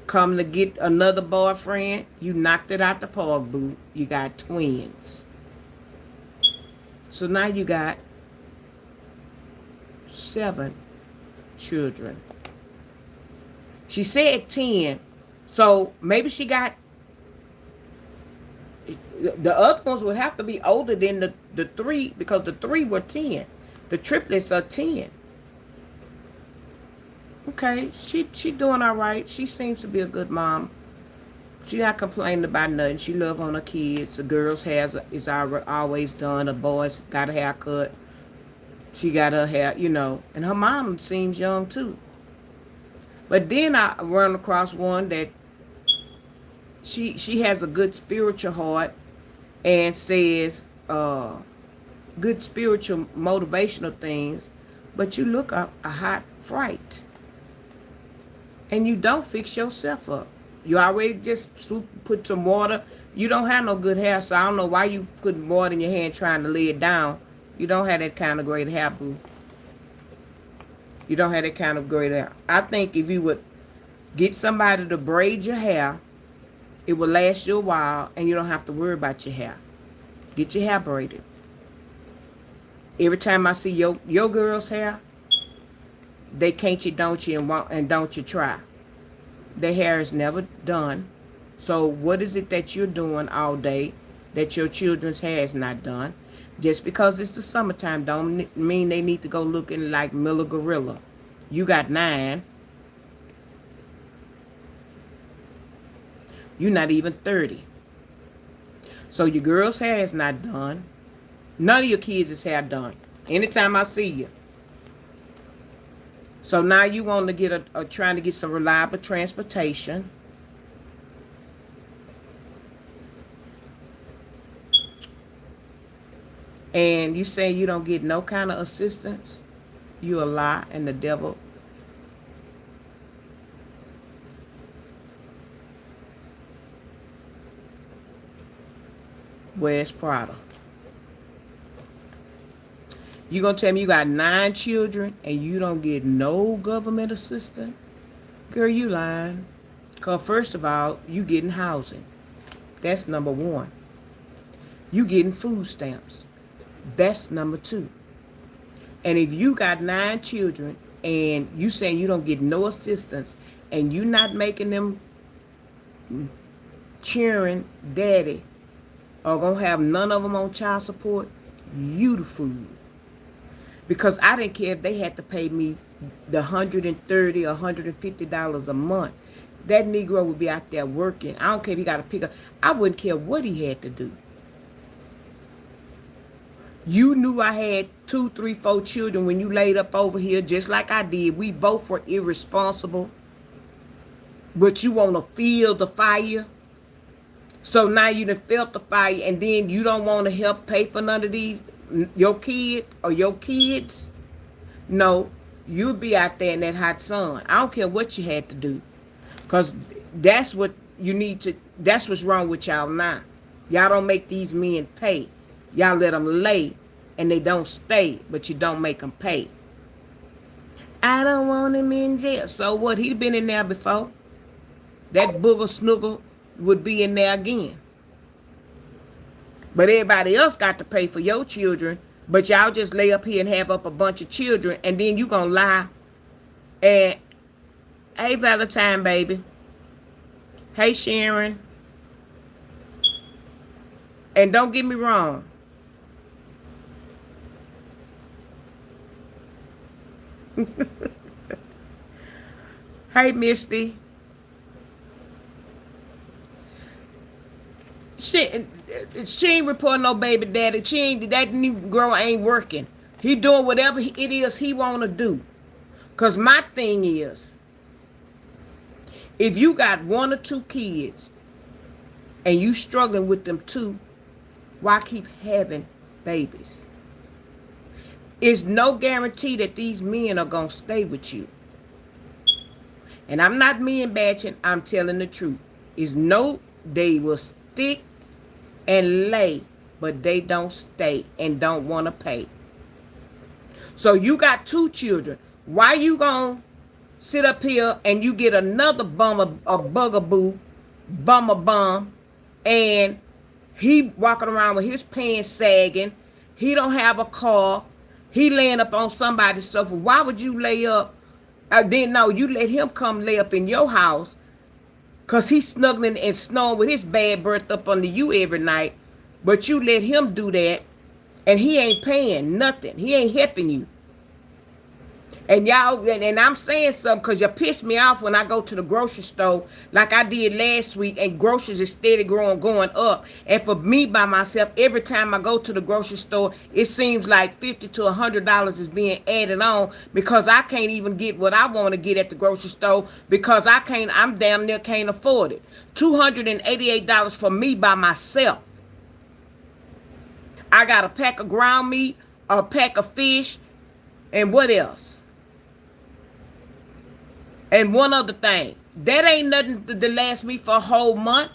Come to get another boyfriend, you knocked it out the park, boo. You got twins. So now you got 7 children. She said 10. So maybe she got, the other ones would have to be older than the 3, because the 3 were 10. The triplets are 10. Okay, she doing all right. She seems to be a good mom. She not complaining about nothing. She love on her kids. The girls is always done. The boys got a haircut. She got her hair, and her mom seems young too. But then I run across one that she has a good spiritual heart and says good spiritual motivational things, but you look a hot fright. And you don't fix yourself up. You already just put some water. You don't have no good hair, so I don't know why you putting water in your hand trying to lay it down. You don't have that kind of great hair, boo. You don't have that kind of great hair. I think if you would get somebody to braid your hair, it will last you a while, and you don't have to worry about your hair. Get your hair braided. Every time I see your girl's hair, they can't you, don't you, and don't you try. Their hair is never done. So what is it that you're doing all day that your children's hair is not done? Just because it's the summertime don't mean they need to go looking like Miller Gorilla. You got 9. You're not even 30. So your girl's hair is not done. None of your kids' hair done. Anytime I see you. So now you want to get trying to get some reliable transportation. And you say you don't get no kind of assistance. You a lie and the devil. Where's Prada? You gonna tell me you got 9 children and you don't get no government assistance? Girl, you lying. Because first of all, you getting housing. That's number 1. You getting food stamps. That's number 2. And if you got 9 children and you saying you don't get no assistance and you not making them cheering daddy or gonna have none of them on child support, you the fool. Because I didn't care if they had to pay me the $130 or $150 a month. That Negro would be out there working. I don't care if he got to pick up. I wouldn't care what he had to do. You knew I had 2, 3, 4 children when you laid up over here just like I did. We both were irresponsible. But you want to feel the fire. So now you done felt the fire and then you don't want to help pay for none of these. Your kid or your kids, no, you'll be out there in that hot sun. I don't care what you had to do, because that's what you need to, that's what's wrong with y'all now. Y'all don't make these men pay. Y'all let them lay and they don't stay, but you don't make them pay. I don't want him in jail. So what? He'd been in there before. That booger snooger would be in there again. But everybody else got to pay for your children. But y'all just lay up here and have up a bunch of children. And then you gonna lie. And, hey, Valentine, baby. Hey, Chiren. And don't get me wrong. Hey, Misty. She ain't reporting no baby daddy. That Negro ain't working. He doing whatever it is he want to do. Because my thing is, if you got 1 or 2 kids and you struggling with them 2, Why keep having babies? It's no guarantee that these men are going to stay with you. And I'm not men batching, I'm telling the truth. It's no, they will stick and lay, but they don't stay and don't want to pay. So you got 2 children. Why you going to sit up here and you get another a bugaboo, bum, and he walking around with his pants sagging. He don't have a car. He laying up on somebody's sofa. Why would you lay up? Then no, you let him come lay up in your house because he's snuggling and snoring with his bad breath up under you every night. But you let him do that and he ain't paying nothing. He ain't helping you. And y'all, and I'm saying something because you piss me off when I go to the grocery store like I did last week, and groceries is steady going up. And for me by myself, every time I go to the grocery store, it seems like $50 to $100 is being added on because I can't even get what I want to get at the grocery store because I'm damn near can't afford it. $288 for me by myself. I got a pack of ground meat, a pack of fish, and what else? And one other thing, that ain't nothing to last me for a whole month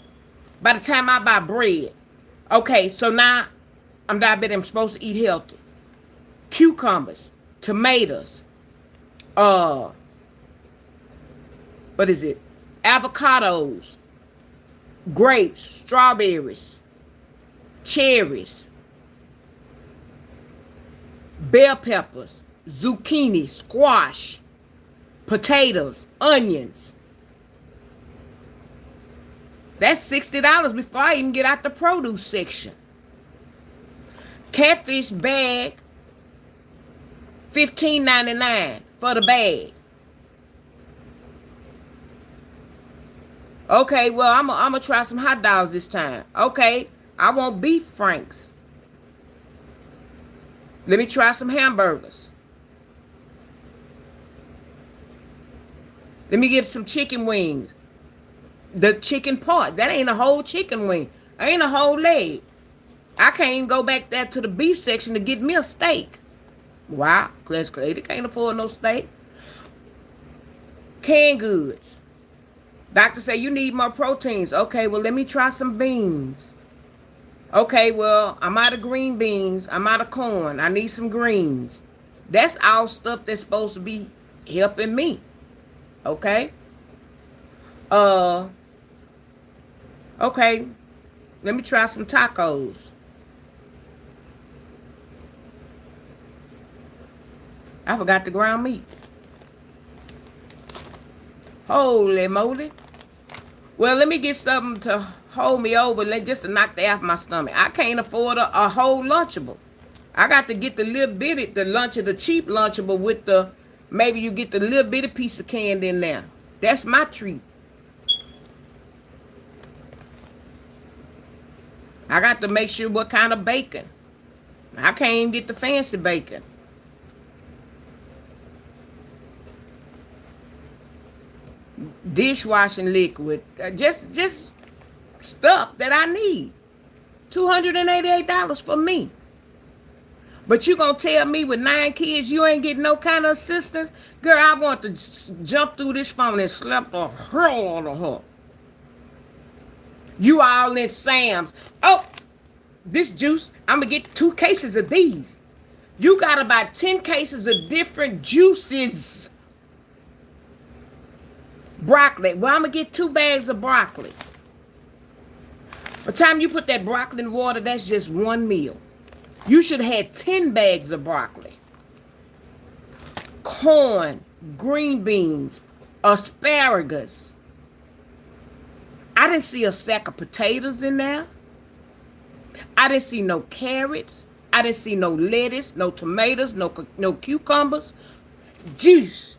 by the time I buy bread. Okay, so now I'm diabetic, I'm supposed to eat healthy. Cucumbers, tomatoes, what is it? Avocados, grapes, strawberries, cherries, bell peppers, zucchini, squash, potatoes, onions. That's $60 before I even get out the produce section. Catfish bag, $15.99 for the bag. Okay, well, I'm gonna try some hot dogs this time. Okay, I want beef franks. Let me try some hamburgers. Let me get some chicken wings. The chicken part. That ain't a whole chicken wing. Ain't a whole leg. I can't even go back there to the beef section to get me a steak. Wow. Class Clay, can't afford no steak. Canned goods. Doctor say you need more proteins. Okay, well, let me try some beans. Okay, well, I'm out of green beans. I'm out of corn. I need some greens. That's all stuff that's supposed to be helping me. Okay. Okay. Let me try some tacos. I forgot the ground meat. Holy moly. Well, let me get something to hold me over, just to knock the air off my stomach. I can't afford a whole Lunchable. I got to get the little bitty, the cheap Lunchable with the, maybe you get the little bitty piece of candy in there. That's my treat. I got to make sure what kind of bacon. I can't even get the fancy bacon. Dishwashing liquid. Just stuff that I need. $288 for me. But you gonna tell me with 9 kids you ain't getting no kind of assistance? Girl, I want to jump through this phone and slap the hell out of her. You all in Sam's. Oh, this juice, I'm gonna get 2 cases of these. You got about 10 cases of different juices. Broccoli. Well, I'm gonna get 2 bags of broccoli. By the time you put that broccoli in water, that's just 1 meal. You should have had 10 bags of broccoli. Corn, green beans, asparagus. I didn't see a sack of potatoes in there. I didn't see no carrots. I didn't see no lettuce, no tomatoes, no cucumbers. Juice.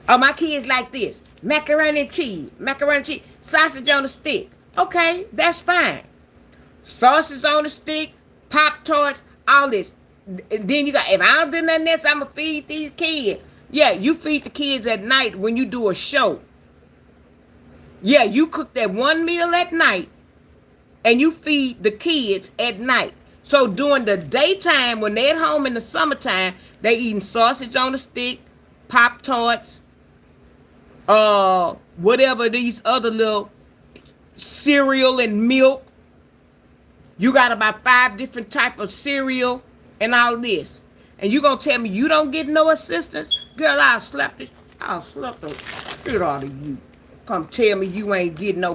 Oh, my kids like this. Macaroni and cheese, sausage on a stick. Okay, that's fine. Sausage on a stick, Pop-Tarts, all this. And then you got, if I don't do nothing else, I'm going to feed these kids. Yeah, you feed the kids at night when you do a show. Yeah, you cook that one meal at night and you feed the kids at night. So during the daytime, when they're at home in the summertime, they eating sausage on a stick, Pop Tarts, whatever these other little cereal and milk. You got about 5 different type of cereal and all this. And you gonna tell me you don't get no assistance? Girl, I'll slap the shit out of you. Come tell me you ain't getting no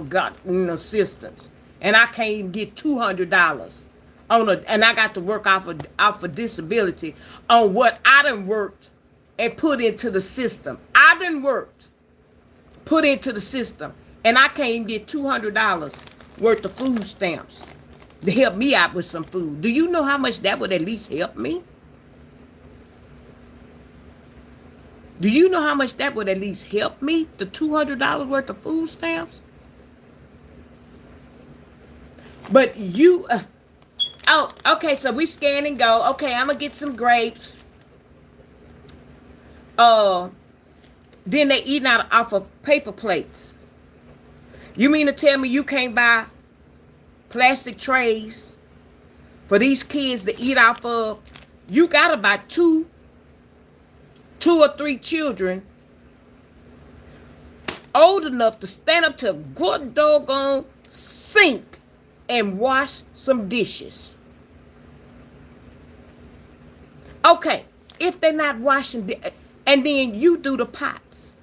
assistance. And I can't even get $200 and I got to work off of disability on what I done worked and put into the system. I done worked, put into the system, and I can't even get $200 worth of food stamps to help me out with some food. Do you know how much that would at least help me? Do you know how much that would at least help me? The $200 worth of food stamps? But you, oh, okay, so we scan and go. Okay, I'm going to get some grapes. Then they eating off of paper plates. You mean to tell me you can't buy plastic trays for these kids to eat off of? You got to buy two or three children old enough to stand up to a good doggone sink and wash some dishes. Okay, if they're not washing, and then you do the pots.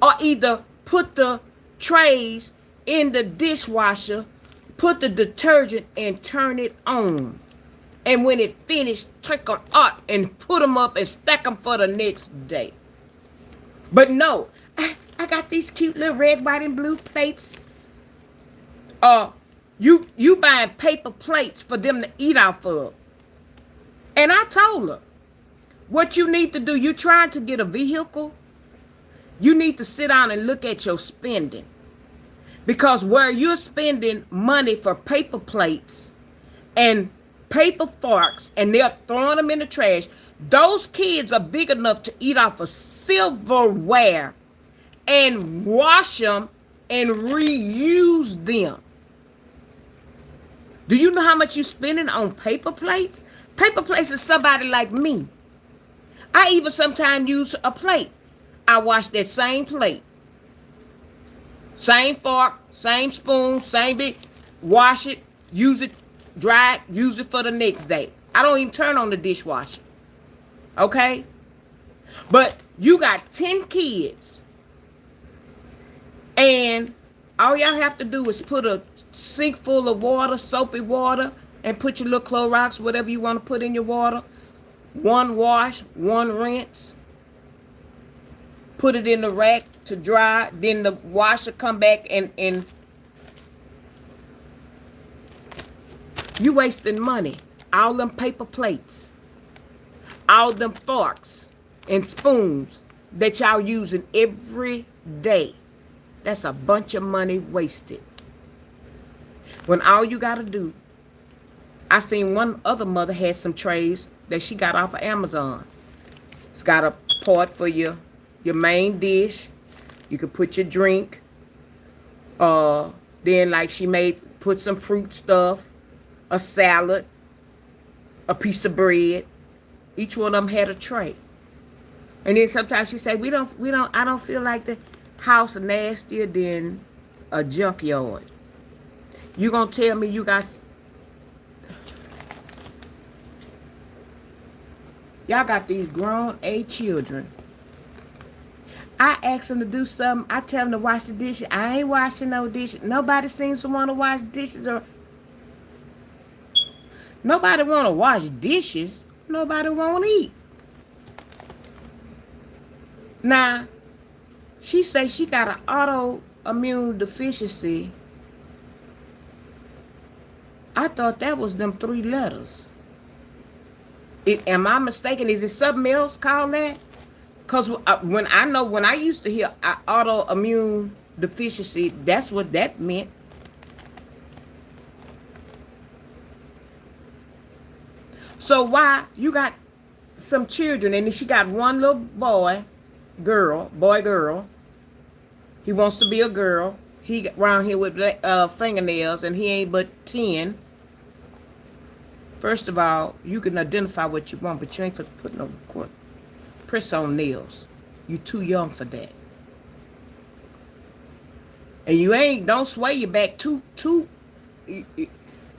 Or either put the trays in the dishwasher, put the detergent and turn it on. And when it finished, take them out and put them up and stack them for the next day. But no, I got these cute little red, white, and blue plates. You buying paper plates for them to eat off of. And I told her, what you need to do, you trying to get a vehicle, you need to sit down and look at your spending. Because where you're spending money for paper plates and paper forks and they're throwing them in the trash, those kids are big enough to eat off of silverware and wash them and reuse them. Do you know how much you're spending on paper plates? Paper plates is somebody like me. I even sometimes use a plate. I wash that same plate. Same fork, same spoon, same bit. Wash it, use it, dry it, use it for the next day. I don't even turn on the dishwasher. Okay? But you got 10 kids. And all y'all have to do is put a sink full of water, soapy water, and put your little Clorox, whatever you want to put in your water. One wash, one rinse. Put it in the rack to dry. Then the washer come back and you wasting money. All them paper plates. All them forks and spoons that y'all using every day. That's a bunch of money wasted. When all you got to do, I seen one other mother had some trays that she got off of Amazon. It's got a part for your main dish. You could put your drink. Then like she put some fruit stuff, a salad, a piece of bread. Each one of them had a tray. And then sometimes she say, I don't feel like the house nastier than a junkyard. You gonna tell me you got, y'all got these grown children. I ask them to do something. I tell them to wash the dishes. I ain't washing no dishes. Nobody seems to want to wash dishes. Or nobody want to wash dishes. Nobody want to eat. Now, she say she got an autoimmune deficiency. I thought that was them 3 letters. Am I mistaken? Is it something else called that? Because when I used to hear autoimmune deficiency, that's what that meant. So why you got some children and she got one little boy, girl, He wants to be a girl. He around here with fingernails, and he ain't but 10. First of all, you can identify what you want, but you ain't for to put no press on nails. You too young for that. And you ain't, don't sway your back too.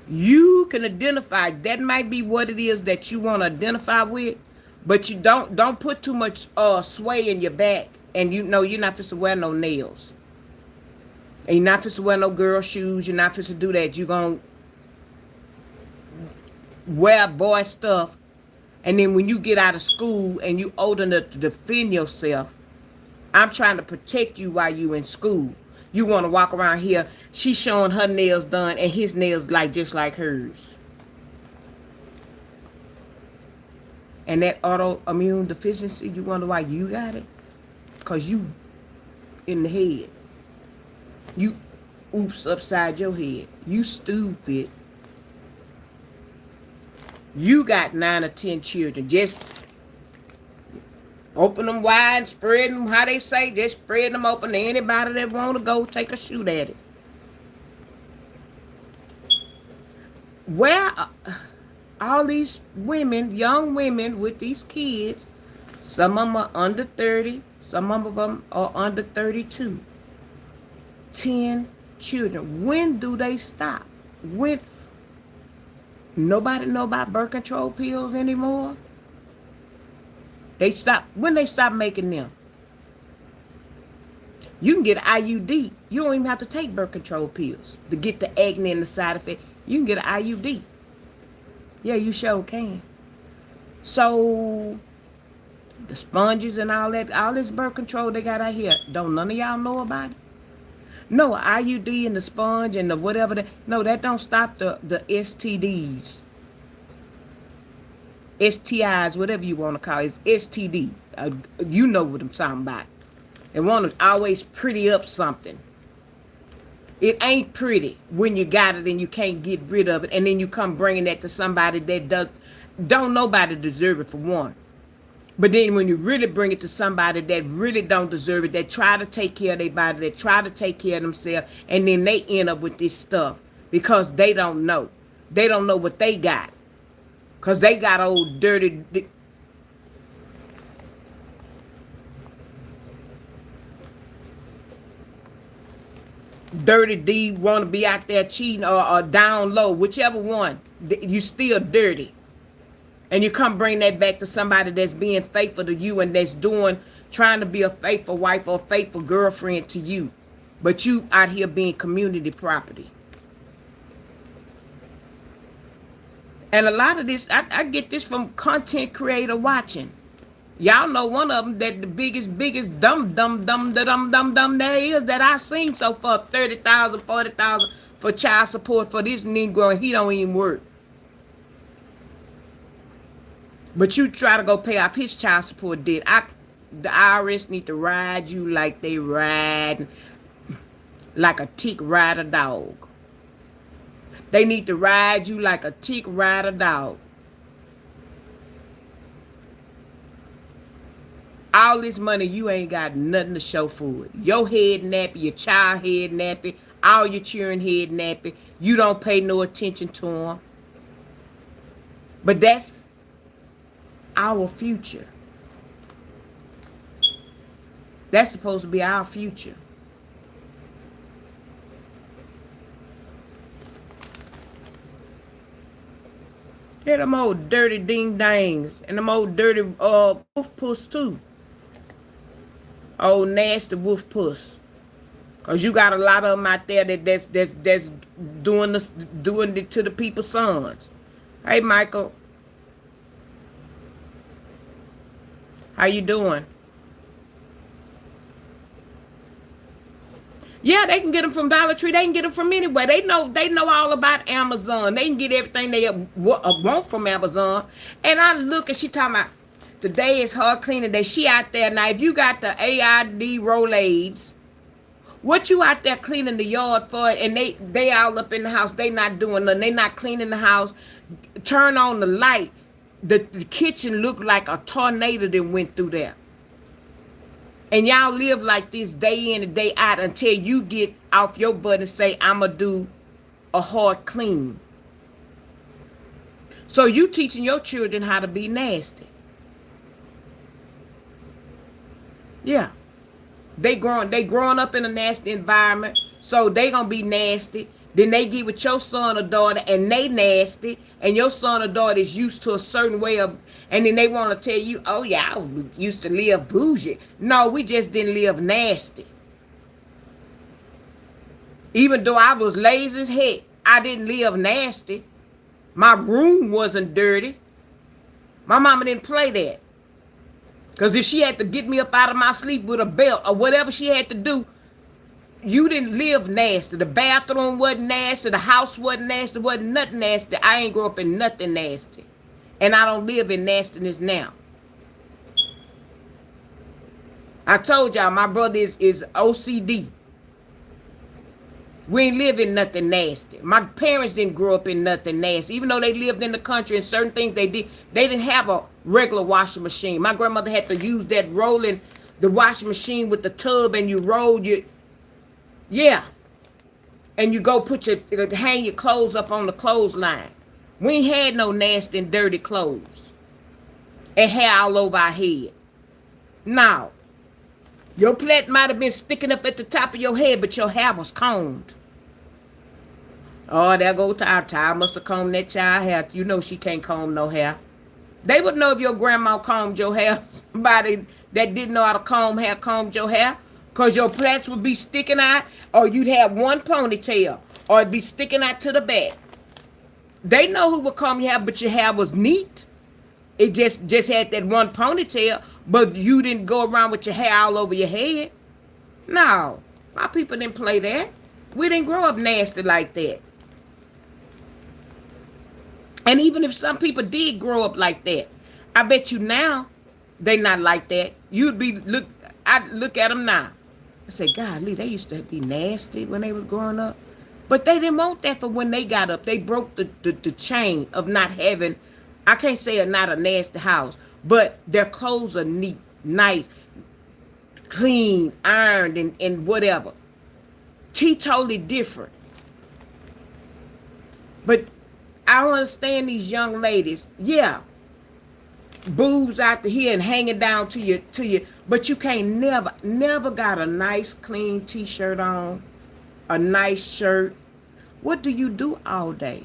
You can identify, that might be what it is that you want to identify with, but you don't put too much sway in your back, and you know you're not supposed to wear no nails. And you're not supposed to wear no girl shoes. You're not supposed to do that. You're going to wear boy stuff. And then when you get out of school and you old enough to defend yourself, I'm trying to protect you while you in school. You want to walk around here, she's showing her nails done and his nails like just like hers. And that autoimmune deficiency, you wonder why you got it? Because you in the head. You oops upside your head. You stupid. You got 9 or 10 children. Just open them wide, spread them, how they say, just spread them open to anybody that want to go take a shoot at it. Where all these women, young women with these kids, some of them are under 30, some of them are under 32. 10 children. When do they stop? When? Nobody know about birth control pills anymore. They stop. When they stop making them? You can get an IUD. You don't even have to take birth control pills to get the acne and the side effect. You can get an IUD. Yeah, you sure can. So the sponges and all that, all this birth control they got out here, don't none of y'all know about it? No, IUD and the sponge and the whatever. No, that don't stop the STDs. STIs, whatever you want to call it. It's STD. You know what I'm talking about. They want to always pretty up something. It ain't pretty when you got it and you can't get rid of it. And then you come bringing that to somebody that don't nobody deserve it for one. But then when you really bring it to somebody that really don't deserve it, that try to take care of their body, that try to take care of themselves, and then they end up with this stuff because they don't know. They don't know what they got. Because they got old dirty... Dirty D want to be out there cheating or down low, whichever one. You still dirty. And you come bring that back to somebody that's being faithful to you and that's trying to be a faithful wife or a faithful girlfriend to you. But you out here being community property. And a lot of this, I get this from content creator watching. Y'all know one of them that the biggest dumb there is that I've seen so far, 30,000, 40,000 for child support for this Negro, and he don't even work. But you try to go pay off his child support debt. The IRS need to ride you like they ride, like a tick ride a dog. They need to ride you like a tick ride a dog. All this money, you ain't got nothing to show for it. Your head nappy, your child head nappy, all your children head nappy. You don't pay no attention to them. But that's our future. That's supposed to be our future. Yeah, them old dirty ding dangs and them old dirty wolf puss too. Old nasty wolf puss. Cause you got a lot of them out there that's doing it to the people's sons. Hey Michael. How you doing? Yeah, they can get them from Dollar Tree. They can get them from anywhere. They know all about Amazon. They can get everything they want from Amazon. And I look and she talking about today is her cleaning day. She out there now. If you got the AID Rolaids, what you out there cleaning the yard for? And they all up in the house. They not doing nothing. They not cleaning the house. Turn on the light. The kitchen looked like a tornado that went through there. And y'all live like this day in and day out until you get off your butt and say, I'ma do a hard clean. So you teaching your children how to be nasty. Yeah. They growing up in a nasty environment, so they gonna be nasty. Then they get with your son or daughter and they nasty, and your son or daughter is used to a certain way of, and then they want to tell you, oh yeah, I used to live bougie. No, we just didn't live nasty. Even though I was lazy as heck, I didn't live nasty. My room wasn't dirty. My mama didn't play that. Because if she had to get me up out of my sleep with a belt or whatever she had to do, you didn't live nasty. The bathroom wasn't nasty. The house wasn't nasty. Wasn't nothing nasty. I ain't grow up in nothing nasty. And I don't live in nastiness now. I told y'all my brother is OCD. We ain't live in nothing nasty. My parents didn't grow up in nothing nasty. Even though they lived in the country and certain things they didn't have a regular washing machine. My grandmother had to use that rolling, the washing machine with the tub, and you roll your, yeah. And you go hang your clothes up on the clothesline. We ain't had no nasty and dirty clothes. And hair all over our head. No. Your plait might have been sticking up at the top of your head, but your hair was combed. Oh, there go Ty. Ty must have combed that child hair. You know she can't comb no hair. They would know if your grandma combed your hair. Somebody that didn't know how to comb hair combed your hair. Because your plaits would be sticking out, or you'd have one ponytail, or it'd be sticking out to the back. They know who would comb your hair, but your hair was neat. It just had that one ponytail, but you didn't go around with your hair all over your head. No, my people didn't play that. We didn't grow up nasty like that. And even if some people did grow up like that, I bet you now they not like that. I'd look at them now. I say, golly, they used to be nasty when they was growing up. But they didn't want that for when they got up. They broke the chain of not having, I can't say not a nasty house, but their clothes are neat, nice, clean, ironed, and whatever. Totally different. But I don't understand these young ladies. Yeah, boobs out to here and hanging down to you, but you can't never got a nice clean t-shirt on, a nice shirt. What do you do all day?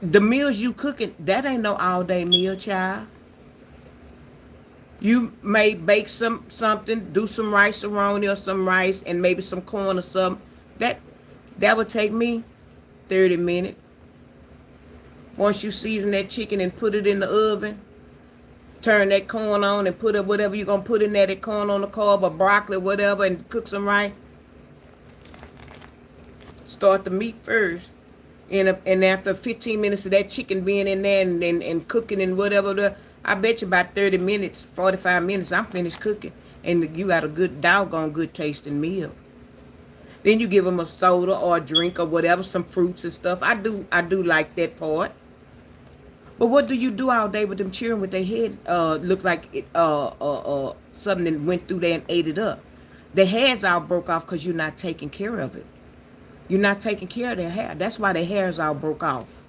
The meals you cooking, that ain't no all day meal, child. You may bake something, do some rice-a-roni or some rice and maybe some corn or something. That would take me 30 minutes. Once you season that chicken and put it in the oven, turn that corn on and put up whatever you're going to put in there, that corn on the cob or broccoli, whatever, and cook some rice. Start the meat first. And after 15 minutes of that chicken being in there and cooking and whatever, I bet you about 30 minutes, 45 minutes, I'm finished cooking. And you got a good, doggone good tasting meal. Then you give them a soda or a drink or whatever, some fruits and stuff. I do like that part. But what do you do all day with them children with their head look like it, something that went through there and ate it up? Their hairs all broke off because you're not taking care of it. You're not taking care of their hair. That's why their hairs all broke off.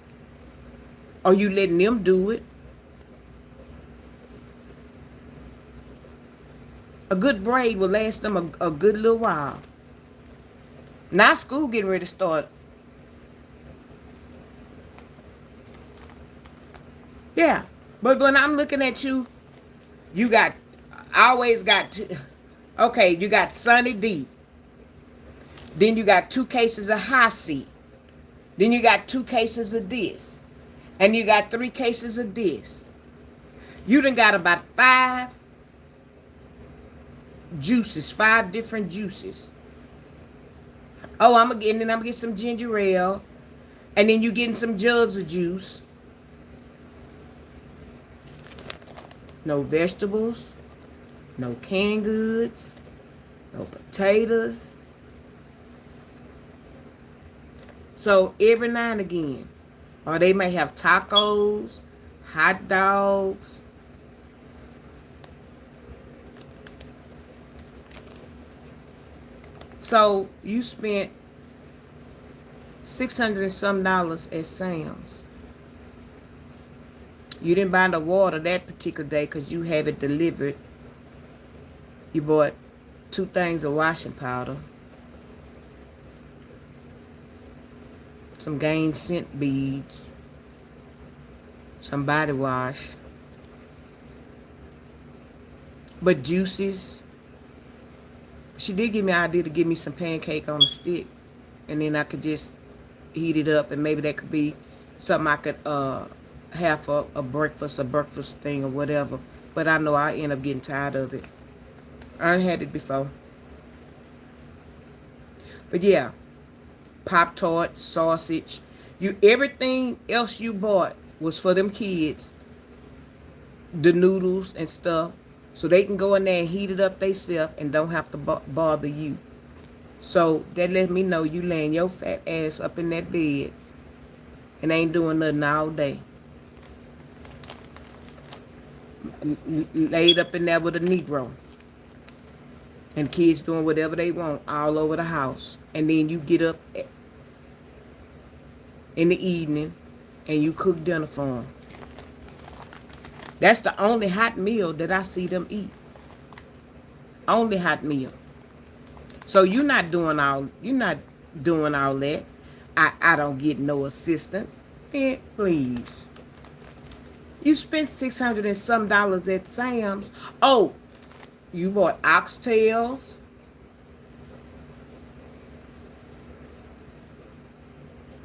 Or you letting them do it. A good braid will last them a good little while. Now school getting ready to start. Yeah, but when I'm looking at you, you got, okay, you got Sunny D. Then you got 2 cases of high C. Then you got 2 cases of this. And you got 3 cases of this. You done got about 5 juices, 5 different juices. Oh, I'm gonna get some ginger ale. And then you getting some jugs of juice. No vegetables, no canned goods, no potatoes. So every now and again, or they may have tacos, hot dogs, So you spent $600 and some at Sam's. You didn't buy the water that particular day because you have it delivered. You bought 2 things of washing powder, some Gain scent beads, some body wash, but juices. She did give me an idea to give me some pancake on a stick, and then I could just heat it up, and maybe that could be something I could have for a breakfast thing or whatever. But I know I end up getting tired of it. I done had it before. But yeah, Pop-Tart, sausage. Everything else you bought was for them kids. The noodles and stuff. So they can go in there and heat it up themselves and don't have to bother you. So that let me know you laying your fat ass up in that bed and ain't doing nothing all day. Laid up in there with a Negro. And kids doing whatever they want all over the house. And then you get up in the evening and you cook dinner for them. That's the only hot meal that I see them eat. Only hot meal. So you're not doing all that. I don't get no assistance. Please. You spent $600 and some at Sam's. Oh, you bought oxtails.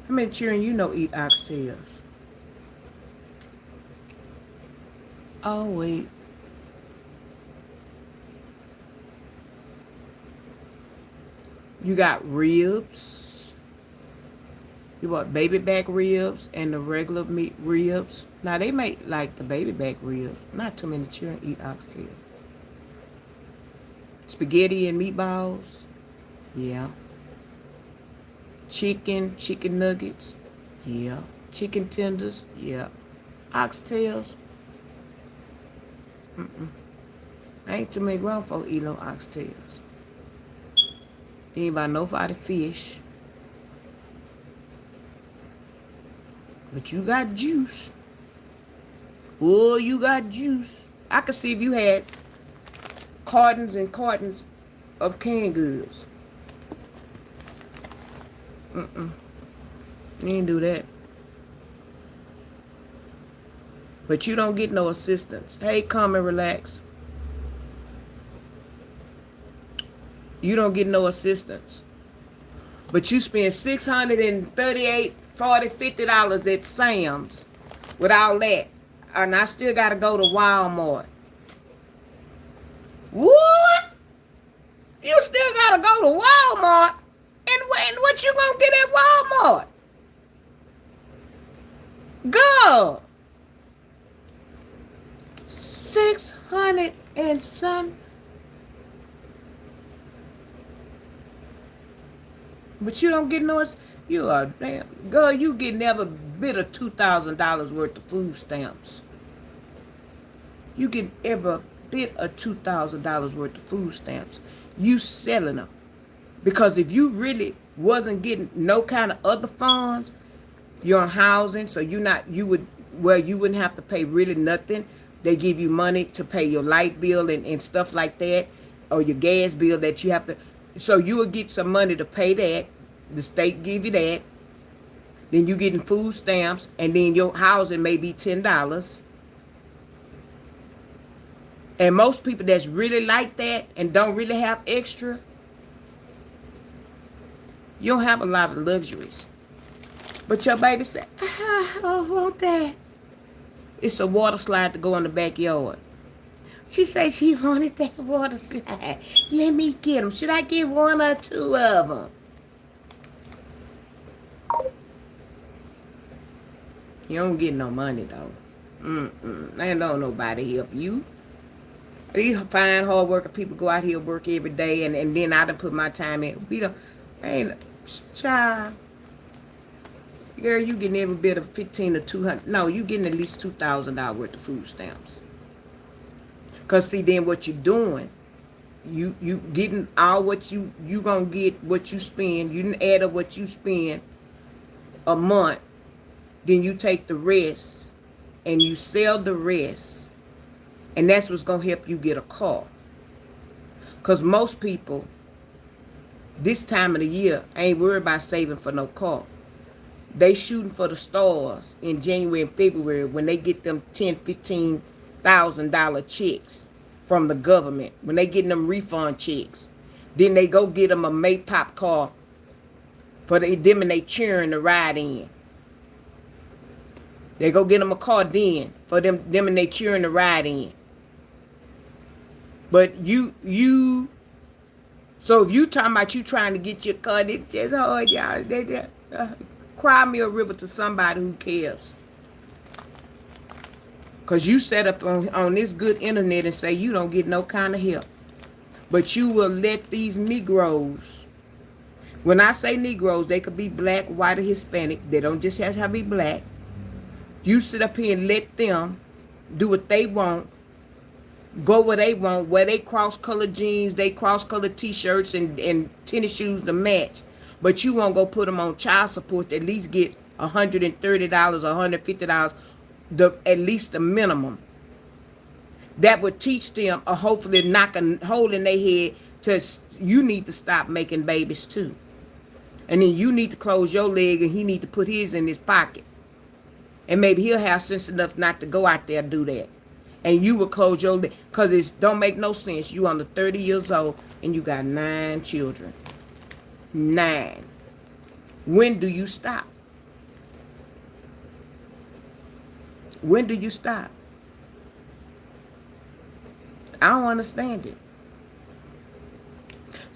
How many children you know eat oxtails? Oh, wait. You got ribs. You bought baby back ribs and the regular meat ribs. Now, they make like the baby back ribs. Not too many children eat oxtail. Spaghetti and meatballs. Yeah. Chicken nuggets. Yeah. Chicken tenders. Yeah. Oxtails. Ain't too many grown folk eat no oxtails. Anybody know about the fish? But you got juice. Oh, you got juice. I could see if you had cartons and cartons of canned goods. You didn't do that. But you don't get no assistance. Hey, come and relax. You don't get no assistance. But you spend $638, $40, $50 at Sam's with all that. And I still got to go to Walmart. What? You still got to go to Walmart? And what you going to get at Walmart? Go. 600 and some. But you don't get no. You are damn girl. You get never bit of $2,000 worth of food stamps. You get ever bit of $2,000 worth of food stamps. You selling them because if you really wasn't getting no kind of other funds, you're on housing, so you wouldn't have to pay really nothing. They give you money to pay your light bill and stuff like that, or your gas bill that you have to. So you will get some money to pay that. The state give you that. Then you getting food stamps, and then your housing may be $10. And most people that's really like that and don't really have extra, you don't have a lot of luxuries. But your baby said, I want that. It's a water slide to go in the backyard. She said she wanted that water slide. Let me get them. Should I get 1 or 2 of them? You don't get no money, though. Ain't nobody help you. These fine, hard-working people go out here and work every day, and then I done put my time in. We don't, child. Girl, you getting every bit of 15 or 200. No, you getting at least $2,000 worth of food stamps. Because, see, then what you're doing You getting all what you gonna get what you spend. You didn't add up what you spend a month. Then you take the rest and you sell the rest, and that's what's gonna help you get a car. Cause most people this time of the year ain't worried about saving for no car. They shooting for the stars in January and February when they get them $10,000, $15,000 checks from the government. When they getting them refund checks, then they go get them a Maypop car for them and they cheering to ride in. They go get them a car then for them and they cheering to ride in. But so if you talking about you trying to get your car, it's just hard, y'all. Cry me a river to somebody who cares. Because you set up on this good internet and say you don't get no kind of help. But you will let these Negroes, when I say Negroes, they could be black, white, or Hispanic. They don't just have to be black. You sit up here and let them do what they want, go where they want, wear they cross-colored jeans, they cross-colored t-shirts and tennis shoes to match. But you won't go put them on child support to at least get $130 or $150, at least the minimum. That would teach them, or hopefully knock a hole in their head to, you need to stop making babies too. And then you need to close your leg and he need to put his in his pocket. And maybe he'll have sense enough not to go out there and do that. And you will close your leg. Because it don't make no sense. You under 30 years old and you got 9 children. 9. When do you stop? When do you stop? I don't understand it.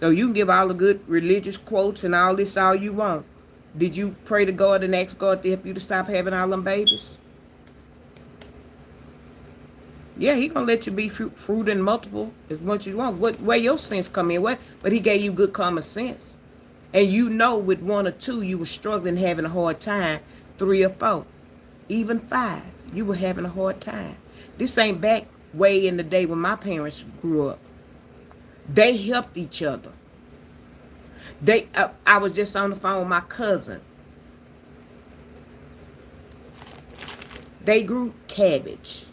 So you can give all the good religious quotes and all this all you want. Did you pray to God and ask God to help you to stop having all them babies? Yeah, he gonna let you be fruit and multiple as much as you want. Where your sense come in? But he gave you good common sense. And you know with 1 or 2 you were struggling, having a hard time. 3 or 4, even 5, you were having a hard time. This ain't back way in the day when my parents grew up. They helped each other. I was just on the phone with my cousin. They grew cabbage,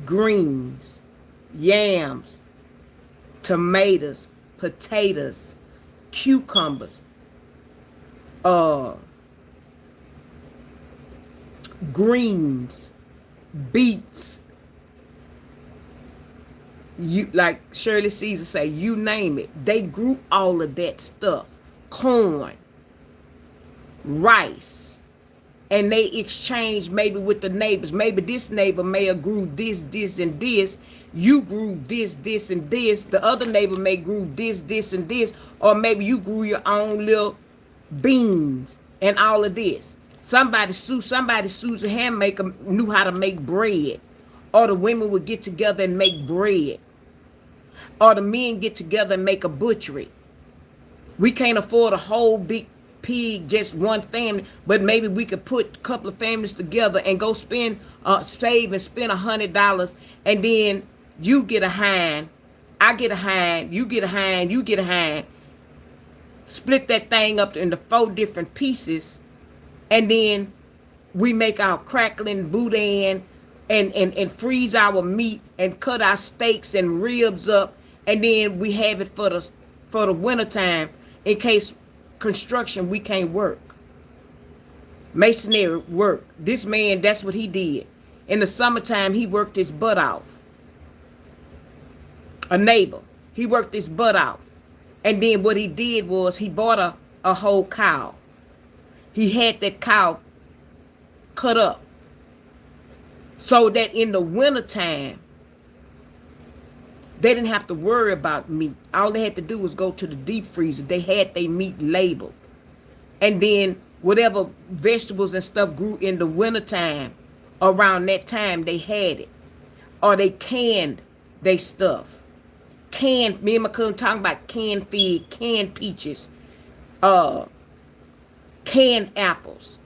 greens, yams, tomatoes, potatoes, cucumbers, greens, beets. You, like Shirley Caesar say, you name it. They grew all of that stuff. Corn, rice. And they exchanged maybe with the neighbors. Maybe this neighbor may have grew this, and this. You grew this, and this. The other neighbor may grew this, and this. Or maybe you grew your own little beans and all of this. Somebody Susan Handmaker knew how to make bread. Or the women would get together and make bread. Or the men get together and make a butchery. We can't afford a whole big pig, just one family, but maybe we could put a couple of families together and go save and spend $100, and then you get a hind, I get a hind, you get a hind, you get a hind. Split that thing up into 4 different pieces, and then we make our crackling boudin and freeze our meat and cut our steaks and ribs up, and then we have it for the wintertime in case construction we can't work. Masonry work. This man, that's what he did. In the summertime, he worked his butt off. A neighbor, he worked his butt off. And then what he did was he bought a whole cow. He had that cow cut up so that in the wintertime, they didn't have to worry about meat. All they had to do was go to the deep freezer. They had their meat labeled. And then whatever vegetables and stuff grew in the wintertime, around that time, they had it. Or they canned their stuff. Canned, me and my cousin talking about canned fig, canned peaches, canned apples.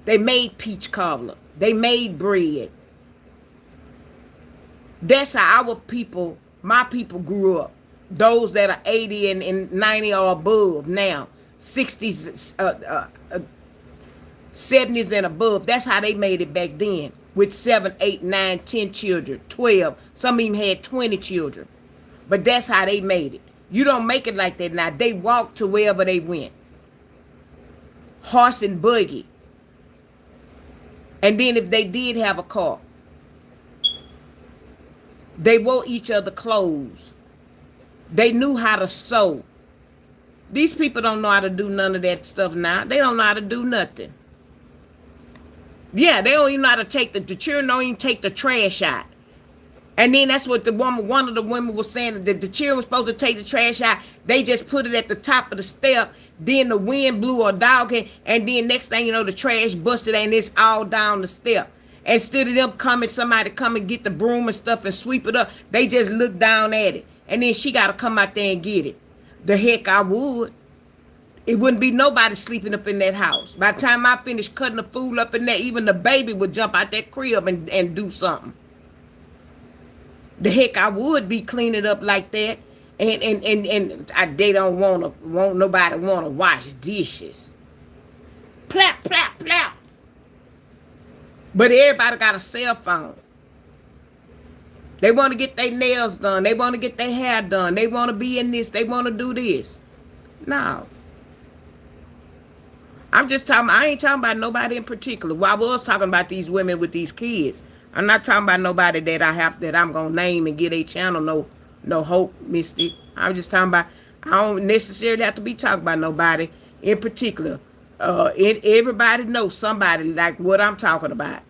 They made peach cobbler. They made bread. That's how our people, my people grew up. those that are 80 and 90 or above now, 60s, 70s and above. That's how they made it back then, with 7, 8, 9, 10 children, 12. Some even had 20 children. But that's how they made it. You don't make it like that now. They walked to wherever they went. Horse and buggy. And then if they did have a car, they wore each other clothes. They knew how to sew. These people don't know how to do none of that stuff now. They don't know how to do nothing. Yeah, they don't even know how to take the children don't even take the trash out. And then that's what one of the women was saying, that the children was supposed to take the trash out. They just put it at the top of the step. Then the wind blew or dog came, and then next thing you know, the trash busted and it's all down the step. Instead of them coming, somebody come and get the broom and stuff and sweep it up, they just look down at it. And then she got to come out there and get it. The heck I would. It wouldn't be nobody sleeping up in that house. By the time I finished cutting the food up in there, even the baby would jump out that crib and do something. The heck I would be cleaning up like that. They don't want nobody want to wash dishes. Plap, plap, plap. But everybody got a cell phone. They want to get their nails done. They want to get their hair done. They want to be in this. They want to do this. No. I'm just talking, I ain't talking about nobody in particular. Well, I was talking about these women with these kids. I'm not talking about nobody that I'm gonna name and get a channel no hope, Mystic. I'm just talking about, I don't necessarily have to be talking about nobody in particular. Everybody knows somebody like what I'm talking about.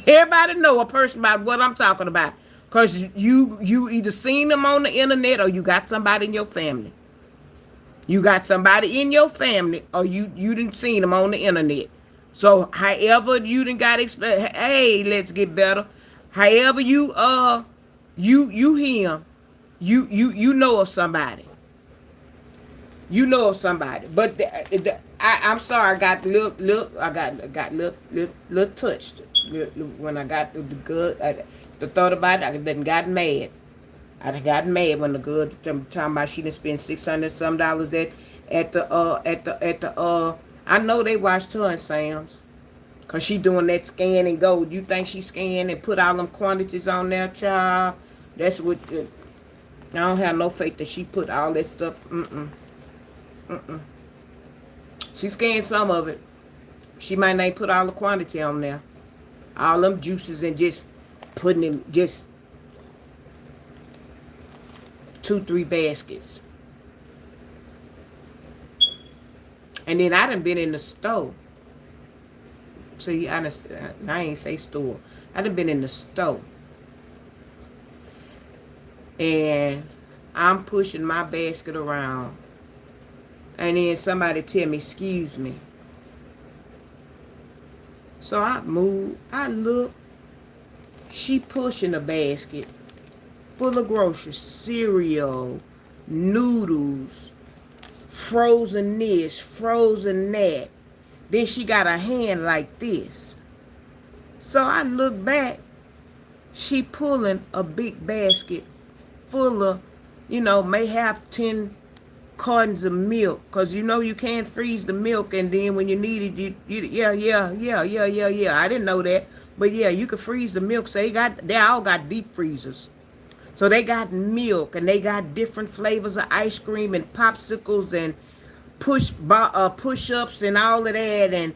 Everybody know a person about what I'm talking about. Because you either seen them on the internet or you got somebody in your family. You got somebody in your family or you didn't seen them on the internet. So however you done got hey, let's get better. However you him, you know of somebody. You know of somebody. But I'm sorry, I got little touched when I got the good. The thought about it, I done got mad. I done got mad when the girl talking about she done spend $600 some at the I know they watched her and Sam's. Cause she doing that scan and go. You think she scanned and put all them quantities on there, child? That's what I don't have no faith that she put all that stuff. She scanned some of it. She might not put all the quantity on there. All them juices and just putting in just 2-3 baskets. And then I done been in the store. See, I ain't say store. I done been in the store. And I'm pushing my basket around. And then somebody tell me, excuse me. So I move, I look. She pushing a basket full of groceries, cereal, noodles, frozen this, frozen that. Then she got a hand like this. So I look back. She pulling a big basket full of, may have 10 cartons of milk. Because you can't freeze the milk. And then when you need it, yeah. I didn't know that. But yeah, you can freeze the milk. So they all got deep freezers. So they got milk and they got different flavors of ice cream and popsicles and push-ups and all of that, and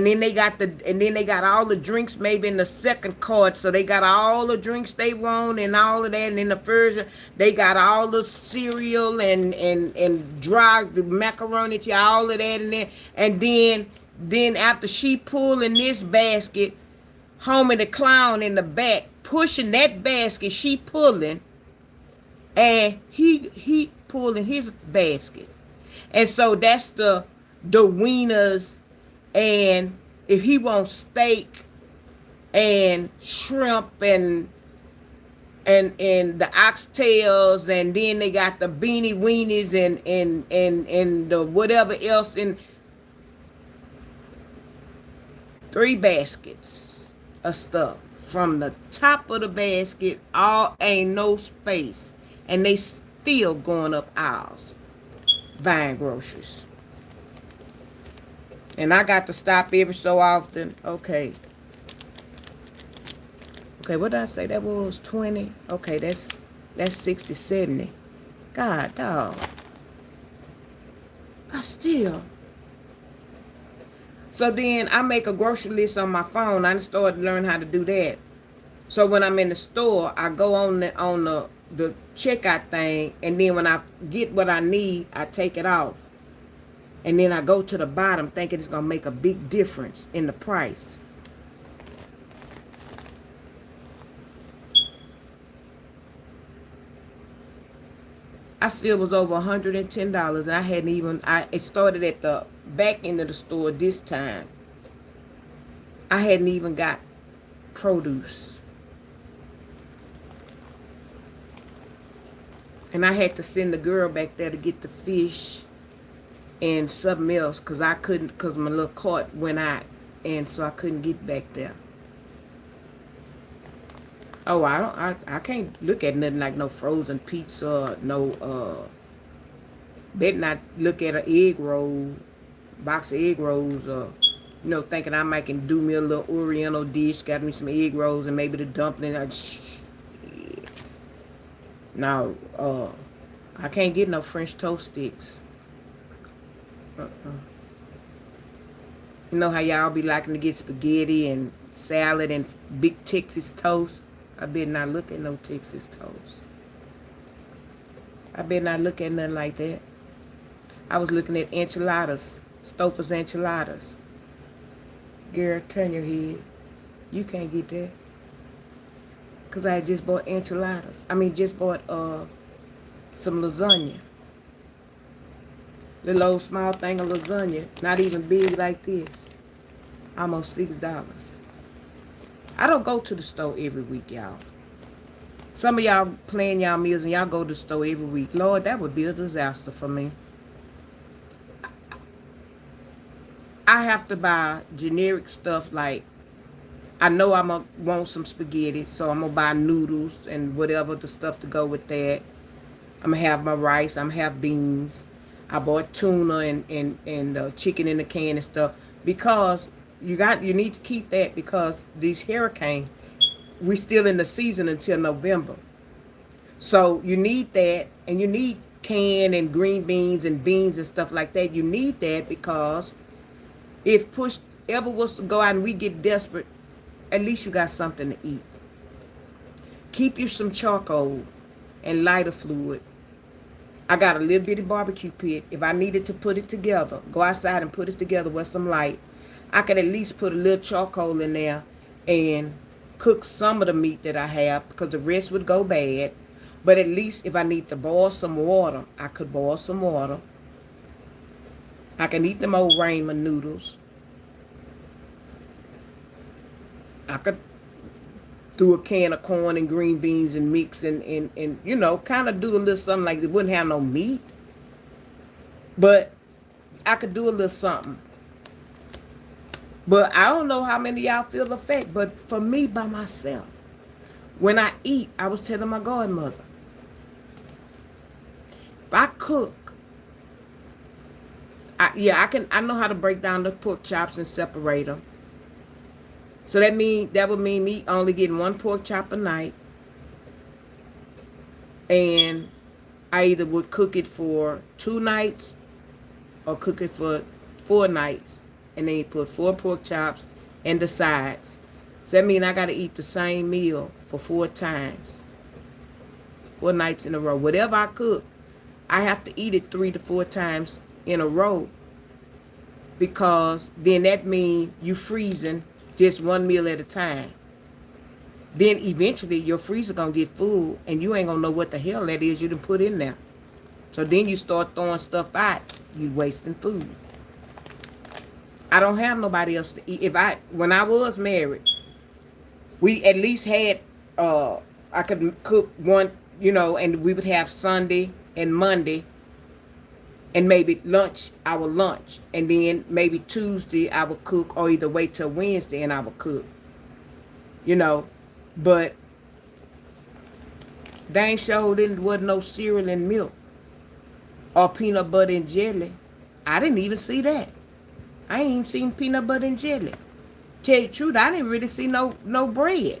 then they got all the drinks maybe in the second cart, so they got all the drinks they want and all of that, and in the first they got all the cereal and dry macaroni, all of that, and then after she pulling this basket, Homie the clown in the back pushing that basket, she pulling, and he pulling his basket. And so that's the wieners, and if he wants steak and shrimp and the oxtails, and then they got the beanie weenies and the whatever else in 3 baskets of stuff. From the top of the basket, all ain't no space. And still going up aisles buying groceries. And I got to stop every so often. Okay. Okay, what did I say? That was 20. Okay, that's 60, 70. God, dog. I still. So then I make a grocery list on my phone. I started to learn how to do that. So when I'm in the store, I go on the checkout thing, and then when I get what I need, I take it off. And then I go to the bottom thinking it's going to make a big difference in the price. I still was over $110, and I hadn't even, it started at the back end of the store this time. I hadn't even got produce. And I had to send the girl back there to get the fish and something else, because I couldn't, because my little cart went out, and so I couldn't get back there. Oh, I can't look at nothing like no frozen pizza, no, better not look at an egg roll, box of egg rolls, thinking I might can do me a little Oriental dish, got me some egg rolls and maybe the dumpling. No, I can't get no French toast sticks. You know how y'all be liking to get spaghetti and salad and big Texas toast? I better not look at no Texas toast. I better not look at nothing like that. I was looking at enchiladas, Stouffer's enchiladas. Girl, turn your head. You can't get that. Because I had just bought enchiladas. Just bought some lasagna. Little old small thing of lasagna. Not even big like this. Almost $6. I don't go to the store every week, y'all. Some of y'all plan y'all meals and y'all go to the store every week. Lord, that would be a disaster for me. I have to buy generic stuff like, I know I'm going to want some spaghetti, so I'm going to buy noodles and whatever the stuff to go with that. I'm going to have my rice. I'm going to have beans. I bought tuna and chicken in the can and stuff, because you need to keep that, because these hurricanes, we still in the season until November. So you need that, and you need canned and green beans and beans and stuff like that. You need that because if push ever was to go out and we get desperate, at least you got something to eat. Keep you some charcoal and lighter fluid. I got a little bitty barbecue pit. If I needed to put it together, go outside and put it together with some light, I could at least put a little charcoal in there and cook some of the meat that I have, because the rest would go bad. But at least if I need to boil some water, I could boil some water. I can eat them old ramen noodles. I could do a can of corn and green beans and mix and kind of do a little something like it wouldn't have no meat. But I could do a little something. But I don't know how many of y'all feel the effect. But for me, by myself, when I eat, I was telling my godmother, if I cook, I know how to break down the pork chops and separate them. So that would mean me only getting one pork chop a night. And I either would cook it for 2 nights or cook it for 4 nights. And then you put 4 pork chops and the sides. So that means I got to eat the same meal for 4 times. 4 nights in a row. Whatever I cook, I have to eat it 3 to 4 times in a row. Because then that means you freezing just one meal at a time. Then eventually your freezer going to get full and you ain't going to know what the hell that is you done put in there. So then you start throwing stuff out. You wasting food. I don't have nobody else to eat. When I was married, we at least had, I could cook one, and we would have Sunday and Monday, and maybe our lunch. And then maybe Tuesday I would cook, or either wait till Wednesday and I would cook. But Dang sure didn't wasn't no cereal and milk or peanut butter and jelly. I didn't even see that. I ain't even seen peanut butter and jelly. Tell you the truth, I didn't really see no bread.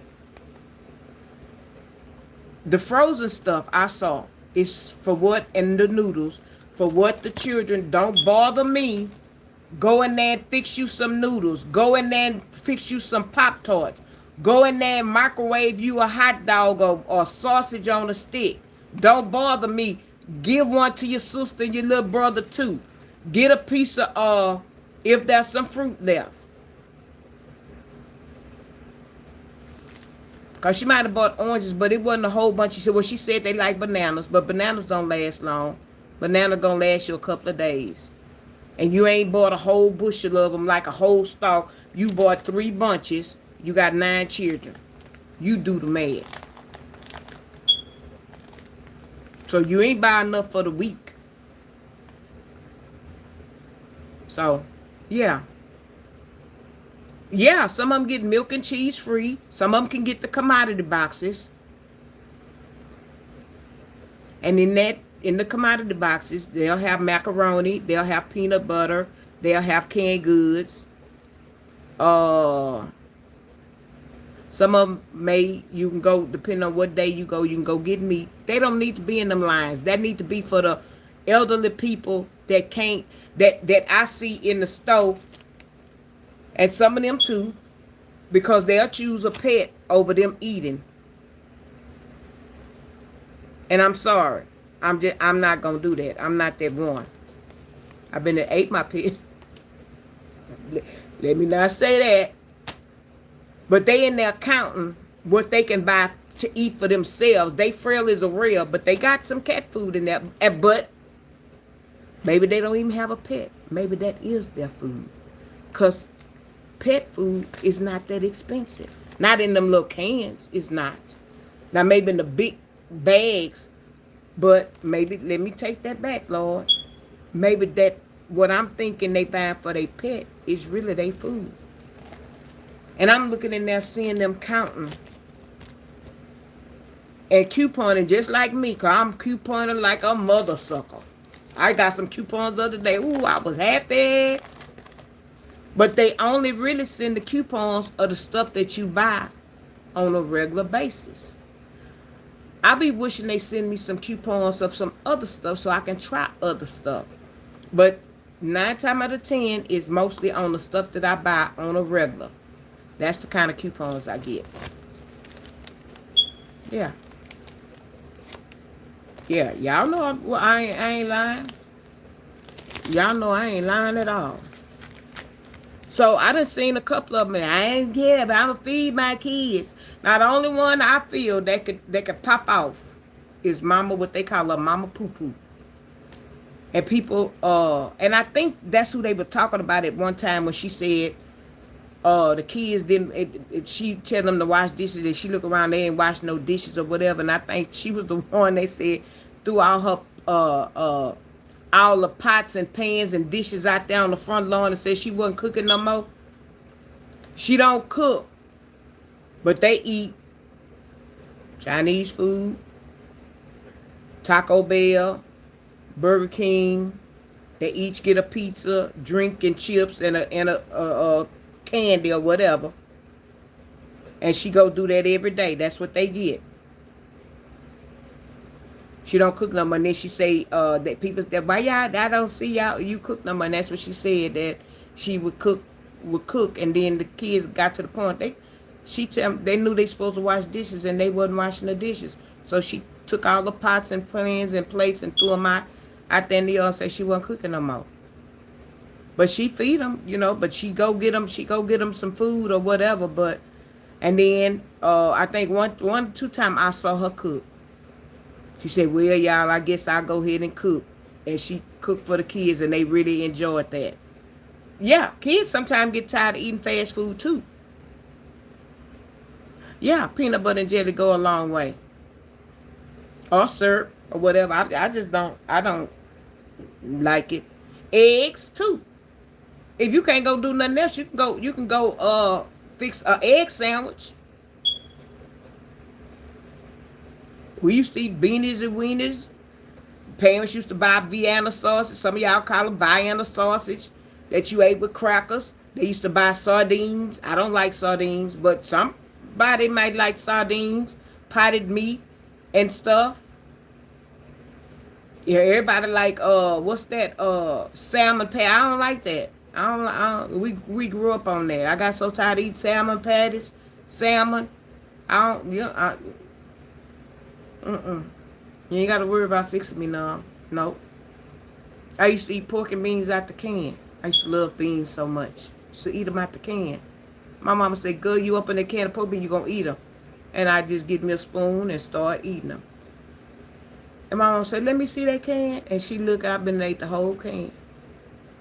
The frozen stuff I saw is for what, and the noodles, for what the children don't bother me. Go in there and fix you some noodles. Go in there and fix you some Pop-Tarts. Go in there and microwave you a hot dog or sausage on a stick. Don't bother me. Give one to your sister and your little brother too. Get a piece of, if there's some fruit left. Because she might have bought oranges, but it wasn't a whole bunch. She said, well, she said they like bananas, but bananas don't last long. Banana gonna last you a couple of days. And you ain't bought a whole bushel of them like a whole stalk. You bought 3 bunches. You got 9 children. You do the math. So you ain't buying enough for the week. So, yeah. Yeah, some of them get milk and cheese free. Some of them can get the commodity boxes. And in the commodity boxes, they'll have macaroni, they'll have peanut butter, they'll have canned goods. Some of them you can go, depending on what day you can go get meat. They don't need to be in them lines. That need to be for the elderly people that can't, that I see in the store. And some of them too, because they'll choose a pet over them eating. And I'm sorry. I'm not gonna do that. I'm not that one. I've been and ate my pet. Let me not say that. But they in there counting what they can buy to eat for themselves. They frail as a rail, but they got some cat food in there. But maybe they don't even have a pet. Maybe that is their food. Because pet food is not that expensive. Not in them little cans. It's not. Now maybe in the big bags. But maybe, let me take that back, Lord. Maybe that what I'm thinking they buying for their pet is really their food. And I'm looking in there seeing them counting and couponing just like me, because I'm couponing like a mother sucker. I got some coupons the other day. Ooh, I was happy. But they only really send the coupons of the stuff that you buy on a regular basis. I be wishing they send me some coupons of some other stuff so I can try other stuff. But 9 times out of 10 is mostly on the stuff that I buy on a regular. That's the kind of coupons I get. Yeah. Yeah, y'all know I ain't lying. Y'all know I ain't lying at all. So I done seen a couple of them. I ain't care, but I'ma feed my kids. Now the only one I feel that could pop off is mama, what they call a mama poo poo. And people, and I think that's who they were talking about at one time when she said, the kids didn't. She tell them to wash dishes, and she look around, they ain't wash no dishes or whatever. And I think she was the one they said threw all her all the pots and pans and dishes out there on the front lawn and said she wasn't cooking no more. She don't cook, but they eat Chinese food, Taco Bell, Burger King. They each get a pizza, drink, and chips, and a candy or whatever. And she go do that every day. That's what they get. She don't cook no more. And then she say that people that why y'all I don't see y'all you cook no more. And that's what she said, that she would cook. And then the kids got to the point they knew they supposed to wash dishes and they wasn't washing the dishes. So she took all the pots and pans and plates and threw them out there in the yard and said she wasn't cooking no more. But she feed them, but she go get them some food or whatever. But and then I think one 2 times I saw her cook. She said, well, y'all, I guess I'll go ahead and cook. And she cooked for the kids, and they really enjoyed that. Yeah, kids sometimes get tired of eating fast food, too. Yeah, peanut butter and jelly go a long way. Or syrup, or whatever. I just don't like it. Eggs, too. If you can't go do nothing else, you can go fix an egg sandwich. We used to eat beanies and weenies. Parents used to buy Vienna sausage. Some of y'all call it Vienna sausage that you ate with crackers. They used to buy sardines. I don't like sardines, but somebody might like sardines, potted meat, and stuff. Yeah, everybody like what's that? Salmon patty. I don't like that. We grew up on that. I got so tired of eating salmon patties, salmon. I don't. Yeah. You ain't got to worry about fixing me now. No. I used to eat pork and beans out the can. I used to love beans so much. Used to eat them out the can. My mama said, "Girl, you up in the can of pork beans, you gonna eat them." And I just get me a spoon and start eating them. And my mom said, "Let me see that can." And she looked, I've been ate the whole can.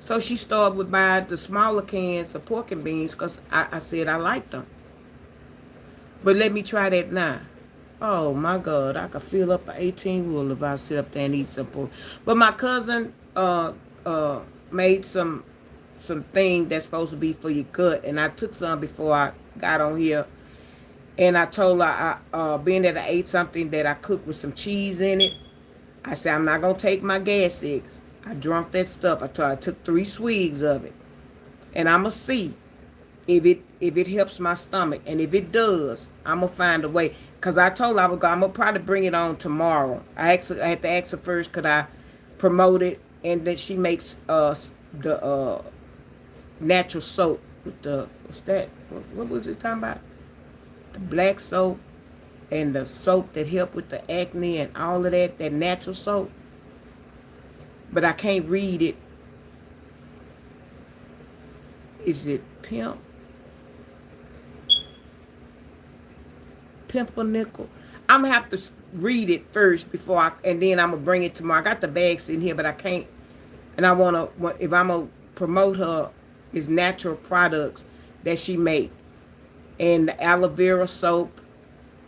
So she started with buying the smaller cans of pork and beans because I said I liked them. But let me try that now. Oh my God, I could fill up an 18 wheel if I sit up there and eat some pork. But my cousin made some thing that's supposed to be for your gut, and I took some before I got on here. And I told her, being that I ate something that I cooked with some cheese in it, I said, I'm not going to take my gas eggs. I drunk that stuff. I took 3 swigs of it. And I'm going to see if it helps my stomach. And if it does, I'm going to find a way. Because I told her I'm going to probably bring it on tomorrow. I had to ask her first, could I promote it? And then she makes the natural soap with the, what's that? What was it talking about? The black soap and the soap that help with the acne and all of that natural soap. But I can't read it. Is it Pimple? I'm going to have to read it first and then I'm going to bring it tomorrow. I got the bags in here, but I can't. And I want to, if I'm going to promote her, is natural products that she make. And the aloe vera soap.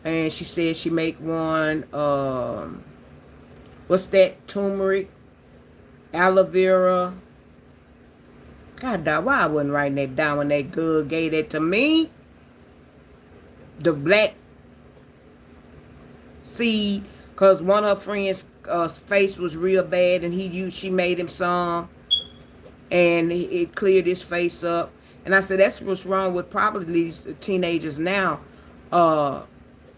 And she said she make one, what's that? Turmeric, aloe vera. God, why I wasn't writing that down when that girl gave that to me? The black seed, because one of her friends' face was real bad, and she made him some, and it cleared his face up. And I said, that's what's wrong with probably these teenagers now. The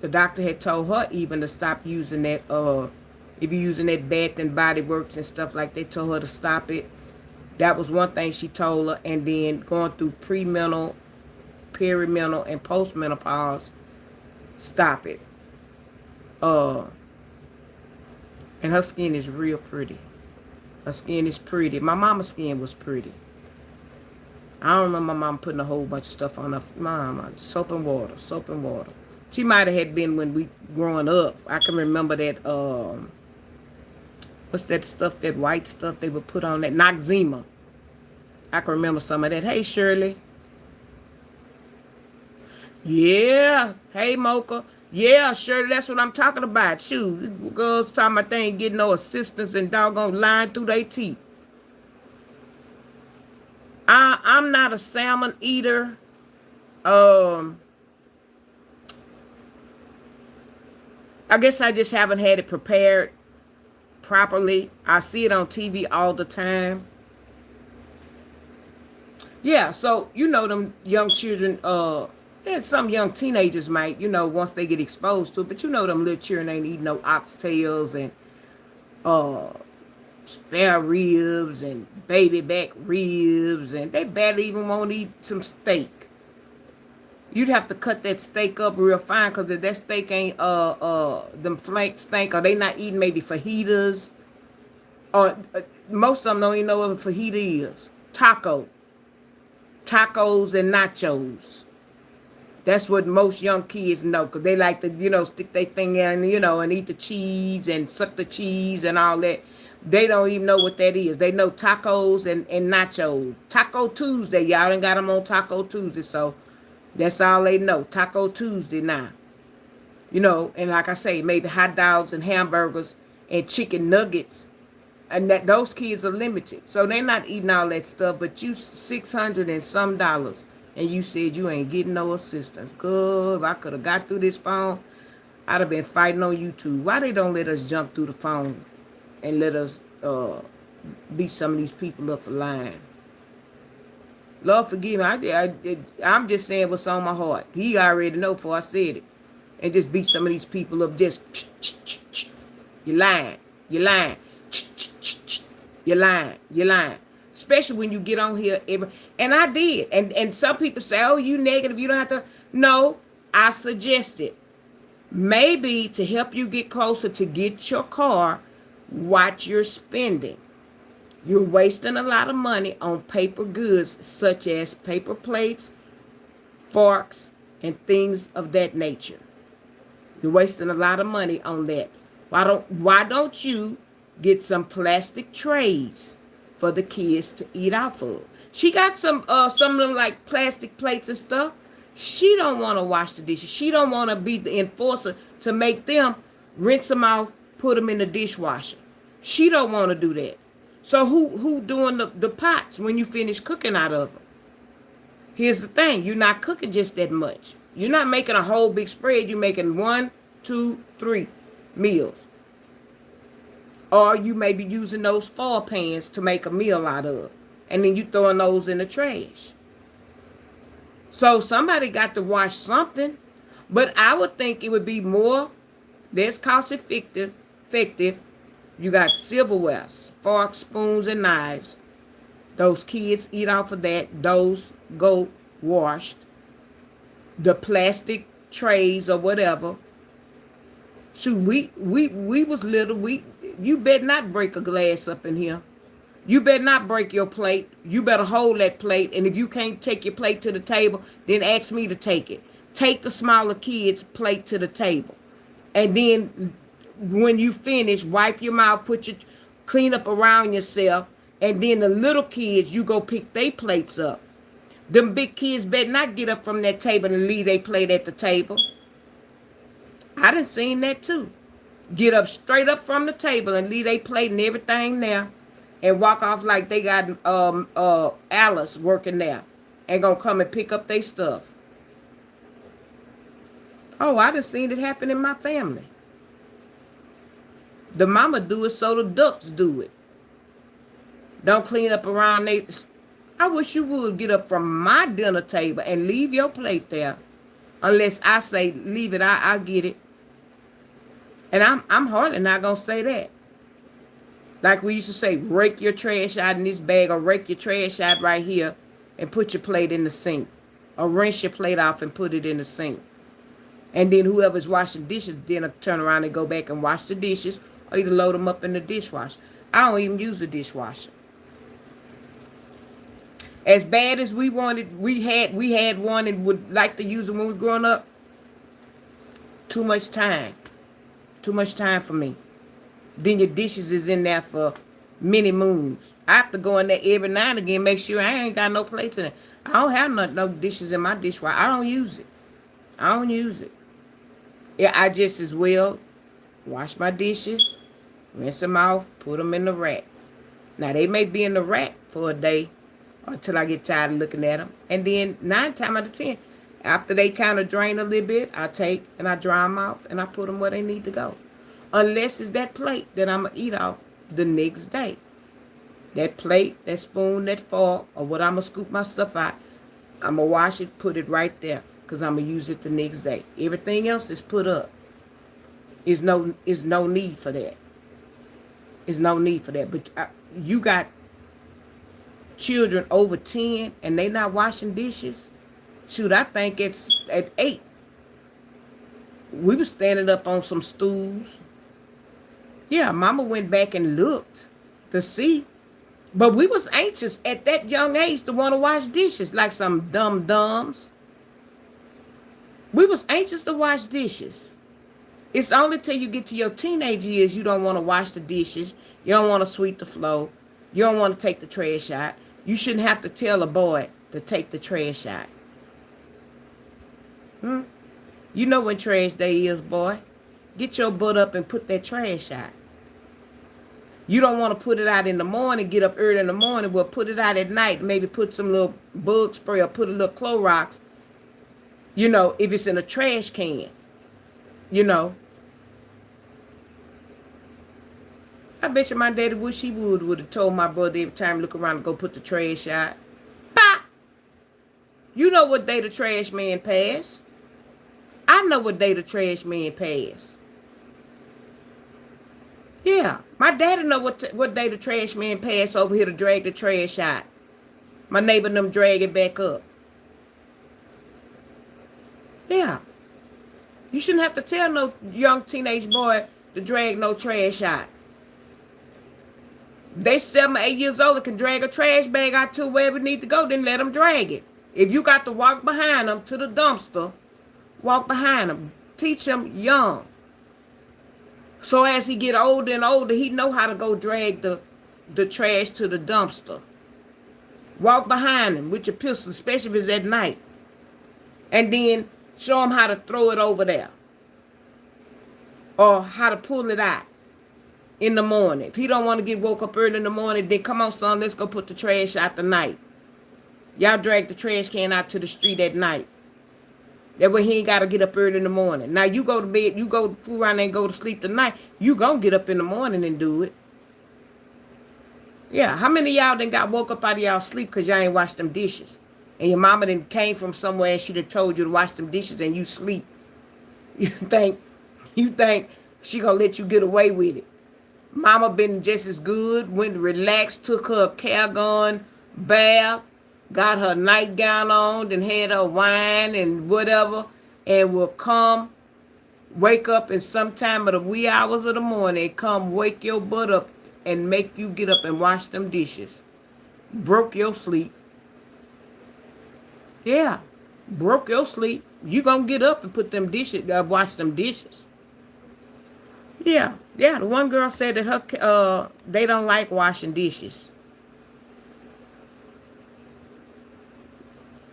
doctor had told her even to stop using that. If you're using that Bath and Body Works and stuff like that, told her to stop it. That was one thing she told her. And then going through premenal, perimenal, and postmenopause, stop it. And her skin is real pretty. Her skin is pretty. My mama's skin was pretty. I don't remember my mom putting a whole bunch of stuff on her. Mama, soap and water. She might have had been when we growing up. I can remember that, what's that stuff, that white stuff they would put on that? Noxzema. I can remember some of that. Hey, Shirley. Yeah. Hey, Mocha. Yeah, Shirley, that's what I'm talking about. Shoot, girls talking about they ain't getting no assistance and doggone lying through their teeth. I'm not a salmon eater. I guess I just haven't had it prepared properly. I see it on TV all the time. Yeah, so them young children, and some young teenagers might, once they get exposed to it, but them little children ain't eating no oxtails and spare ribs and baby back ribs, and they barely even want to eat some steak. You'd have to cut that steak up real fine, because if that steak ain't them flanks stink, or they not eating maybe fajitas, or most of them don't even know what a fajita is. Tacos and nachos. That's what most young kids know, because they like to, stick their finger in, and eat the cheese and suck the cheese and all that. They don't even know what that is. They know tacos and nachos. Taco Tuesday, y'all done got them on Taco Tuesday, so that's all they know. Taco Tuesday now. And like I say, maybe hot dogs and hamburgers and chicken nuggets. And those kids are limited. So they're not eating all that stuff, but you $600 and some, and you said you ain't getting no assistance. Good, if I could have got through this phone, I'd have been fighting on YouTube. Why they don't let us jump through the phone and let us beat some of these people up for lying? Lord forgive me. I'm just saying what's on my heart. He already know before I said it. And just beat some of these people up. Just, you lying. You lying. You lying. You lying. Especially when you get on here. And I did. And some people say, oh, you negative. You don't have to. No, I suggested. Maybe to help you get closer to get your car, watch your spending. You're wasting a lot of money on paper goods such as paper plates, forks, and things of that nature. You're wasting a lot of money on that. Why don't you get some plastic trays for the kids to eat off of? She got some of them like plastic plates and stuff. She don't want to wash the dishes. She don't want to be the enforcer to make them rinse them off, put them in the dishwasher. She don't want to do that. So who doing the pots when you finish cooking out of them? Here's the thing. You're not cooking just that much. You're not making a whole big spread. You're making 1, 2, 3 meals. Or you may be using those foil pans to make a meal out of. And then you throwing those in the trash. So somebody got to wash something. But I would think it would be less cost effective. You got silverware, forks, spoons, and knives. Those kids eat off of that. Those go washed. The plastic trays or whatever. Shoot, we was little. You better not break a glass up in here. You better not break your plate. You better hold that plate. And if you can't take your plate to the table, then ask me to take it. Take the smaller kid's plate to the table. And then when you finish, wipe your mouth, clean up around yourself. And then the little kids, you go pick their plates up. Them big kids better not get up from that table and leave their plate at the table. I done seen that too. Get up straight up from the table and leave their plate and everything there. And walk off like they got Alice working there. And gonna come and pick up their stuff. Oh, I done seen it happen in my family. The mama do it so the ducks do it. Don't clean up around they. I wish you would get up from my dinner table and leave your plate there. Unless I say leave it, I'll get it. And I'm hardly not gonna say that. Like we used to say, rake your trash out in this bag or rake your trash out right here and put your plate in the sink. Or rinse your plate off and put it in the sink. And then whoever's washing dishes then turn around and go back and wash the dishes or either load them up in the dishwasher. I don't even use a dishwasher. As bad as we wanted, we had one and would like to use it when we was growing up. Too much time. Too much time for me. Then your dishes is in there for many moons. I have to go in there every now and again, make sure I ain't got no plates in it. I don't have no dishes in my dishwasher. I don't use it. I don't use it. Yeah, I just as well wash my dishes, rinse them off, put them in the rack. Now, they may be in the rack for a day or until I get tired of looking at them. And then 9 times out of 10, after they kind of drain a little bit, I take and I dry them off and I put them where they need to go. Unless it's that plate that I'm going to eat off the next day. That plate, that spoon, that fork, or what I'm going to scoop my stuff out, I'm going to wash it, put it right there. Because I'm going to use it the next day. Everything else is put up. Is no need for that. There's no need for that. But you got children over 10 and they not washing dishes. Shoot, I think it's at 8. We was standing up on some stools. Yeah, mama went back and looked to see. But we was anxious at that young age to want to wash dishes like some dum-dums. We was anxious to wash dishes. It's only till you get to your teenage years you don't want to wash the dishes. You don't want to sweep the floor. You don't want to take the trash out. You shouldn't have to tell a boy to take the trash out. You know when trash day is, boy. Get your butt up and put that trash out. You don't want to put it out in the morning, get up early in the morning. Well, put it out at night. Maybe put some little bug spray or put a little Clorox. You know, if it's in a trash can. You know, I bet you my daddy wish he would have told my brother every time look around to go put the trash out. Bah! You know what day the trash man passed. I know what day the trash man passed. Yeah, my daddy know what day the trash man passed over here to drag the trash out. My neighbor and them drag it back up. Yeah, you shouldn't have to tell no young teenage boy to drag no trash out. They 7, 8 years old and can drag a trash bag out to wherever it need to go, then let them drag it. If you got to walk behind them to the dumpster, walk behind them. Teach them young. So as he get older and older, he know how to go drag the trash to the dumpster. Walk behind him with your pistol, especially if it's at night. And then show him how to throw it over there. Or how to pull it out in the morning. If he don't want to get woke up early in the morning, then come on, son, let's go put the trash out tonight. Y'all drag the trash can out to the street at night. That way he ain't got to get up early in the morning. Now you go to bed, you go fool around and go to sleep tonight. You gonna get up in the morning and do it. Yeah, how many of y'all done got woke up out of y'all sleep because y'all ain't washed them dishes? And your mama done came from somewhere and she done told you to wash them dishes and you sleep. You think she gonna let you get away with it. Mama been just as good, went relaxed, took her care gun, bath, got her nightgown on, then had her wine and whatever, and will come, wake up in some time of the wee hours of the morning, come wake your butt up and make you get up and wash them dishes. Broke your sleep. Yeah, broke your sleep. You gonna get up and put them dishes, wash them dishes. Yeah, the one girl said that her they don't like washing dishes.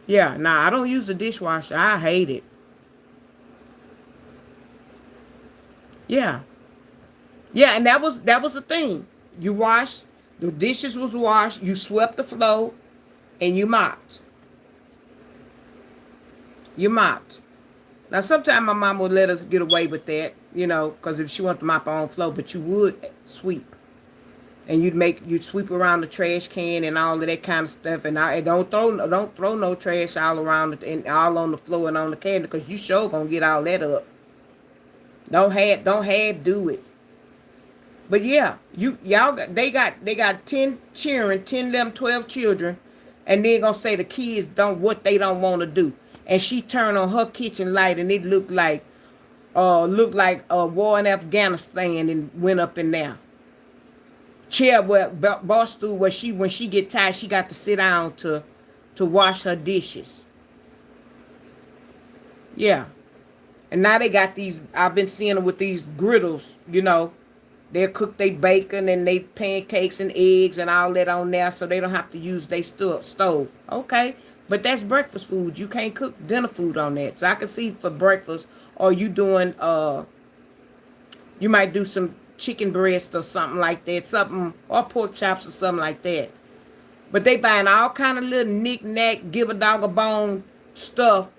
Yeah, nah, I don't use the dishwasher. I hate it. Yeah. Yeah, and that was the thing. You washed, the dishes was washed, you swept the floor, and you mopped. You mopped. Now, sometimes my mom would let us get away with that, because if she wanted to mop her own floor, but you would sweep. And you'd sweep around the trash can and all of that kind of stuff, and don't throw no trash all around and all on the floor and on the cabinet, because you sure gonna get all that up. Don't have do it. But yeah, they got 10 children, 10, 11, 12 children, and they're gonna say the kids don't what they don't want to do. And she turned on her kitchen light and it looked like a war in Afghanistan and went up in there. Chair where boss stool where when she get tired, she got to sit down to wash her dishes. Yeah. And now they got these, I've been seeing them with these griddles, They'll cook their bacon and they pancakes and eggs and all that on there so they don't have to use their stove. Okay. But that's breakfast food. You can't cook dinner food on that. So I can see for breakfast, or you doing, you might do some chicken breast or something like that. Or pork chops or something like that. But they buying all kind of little knick-knack, give a dog a bone stuff.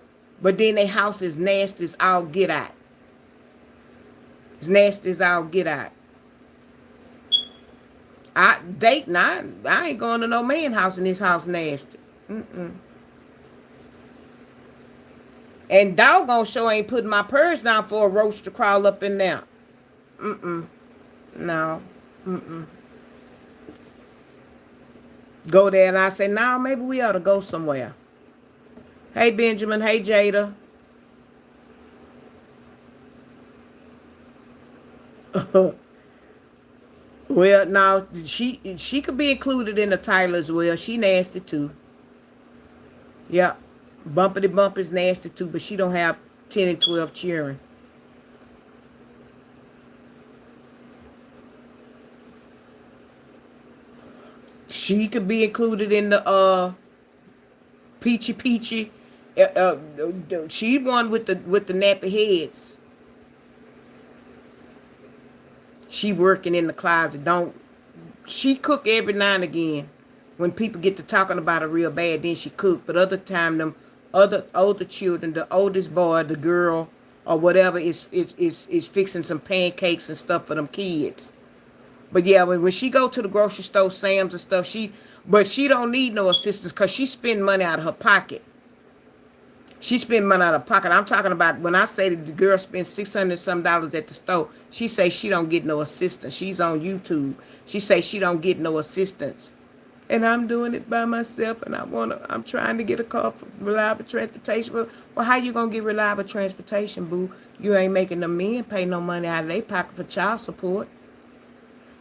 But then their house is nasty as all get out. It's nasty as all get out. I ain't going to no man house and his house nasty. And doggone sure ain't putting my purse down for a roach to crawl up in there. No. Go there and I say, nah, maybe we ought to go somewhere. Hey, Benjamin. Hey, Jada. Well, now, she could be included in the title as well. She nasty, too. Yeah. Bumpity Bump is nasty, too, but she don't have 10 and 12 cheering. She could be included in the Peachy Peachy. She one with the nappy heads. She working in the closet. She cook every now and again. When people get to talking about her real bad, then she cook. But other time, them older children, the oldest boy, the girl, or whatever is fixing some pancakes and stuff for them kids. But yeah, when she go to the grocery store, Sam's and stuff, but she don't need no assistance because she spend money out of her pocket. She spend money out of her pocket. I'm talking about when I say that the girl spends $600 some dollars at the store. She say she don't get no assistance. She's on YouTube. She say she don't get no assistance. And I'm doing it by myself, and I'm trying to get a car for reliable transportation. Well, how you gonna get reliable transportation, boo? You ain't making the men pay no money out of their pocket for child support.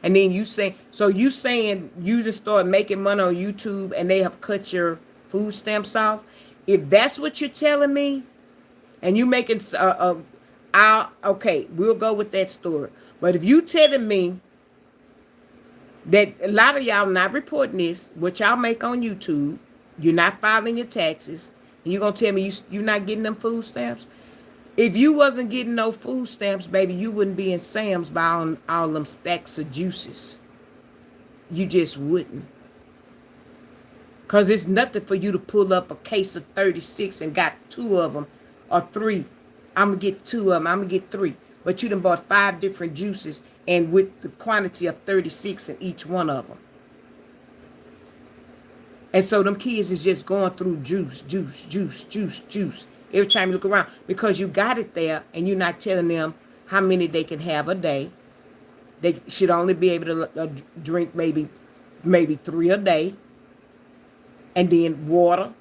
And then you say, so you saying you just start making money on YouTube and they have cut your food stamps off? If that's what you're telling me, and you making okay, we'll go with that story. But if you telling me that a lot of y'all not reporting this, what y'all make on YouTube, you're not filing your taxes, and you're gonna tell me you're not getting them food stamps? If you wasn't getting no food stamps, baby, you wouldn't be in Sam's buying all them stacks of juices. You just wouldn't. Because it's nothing for you to pull up a case of 36 and got 2 of them or 3. I'm going to get 2 of them. I'm going to get 3. But you done bought 5 different juices and with the quantity of 36 in each one of them. And so them kids is just going through juice. Every time you look around, because you got it there and you're not telling them how many they can have a day. They should only be able to drink maybe 3 a day. And then water,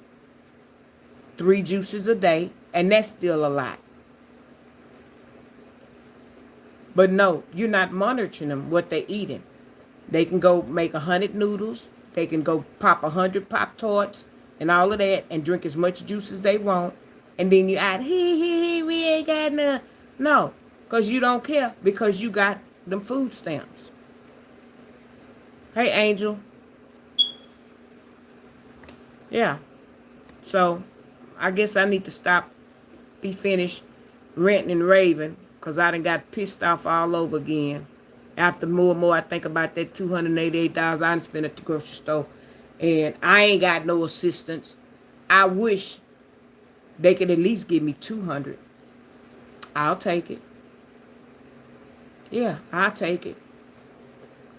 3 juices a day. And that's still a lot. But no, you're not monitoring them, what they're eating. They can go make 100 noodles. They can go pop 100 Pop-Tarts and all of that and drink as much juice as they want. And then you add, we ain't got none. No, because you don't care, because you got them food stamps. Hey, Angel. Yeah. So, I guess I need to be finished ranting and raving, because I done got pissed off all over again. After more and more I think about that $288 I done spent at the grocery store, and I ain't got no assistance. I wish they could at least give me $200. I'll take it. Yeah, I'll take it.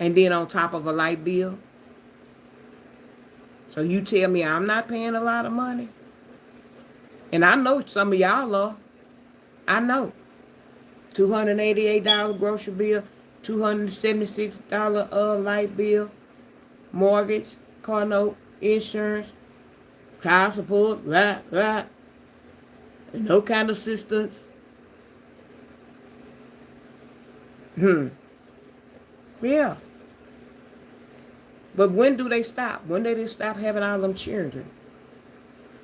And then on top of a light bill. So you tell me I'm not paying a lot of money? And I know some of y'all are. I know. $288 grocery bill, $276 light bill, mortgage, car note, insurance, child support, no kind of assistance. Yeah. But when do they stop? When do they stop having all them children?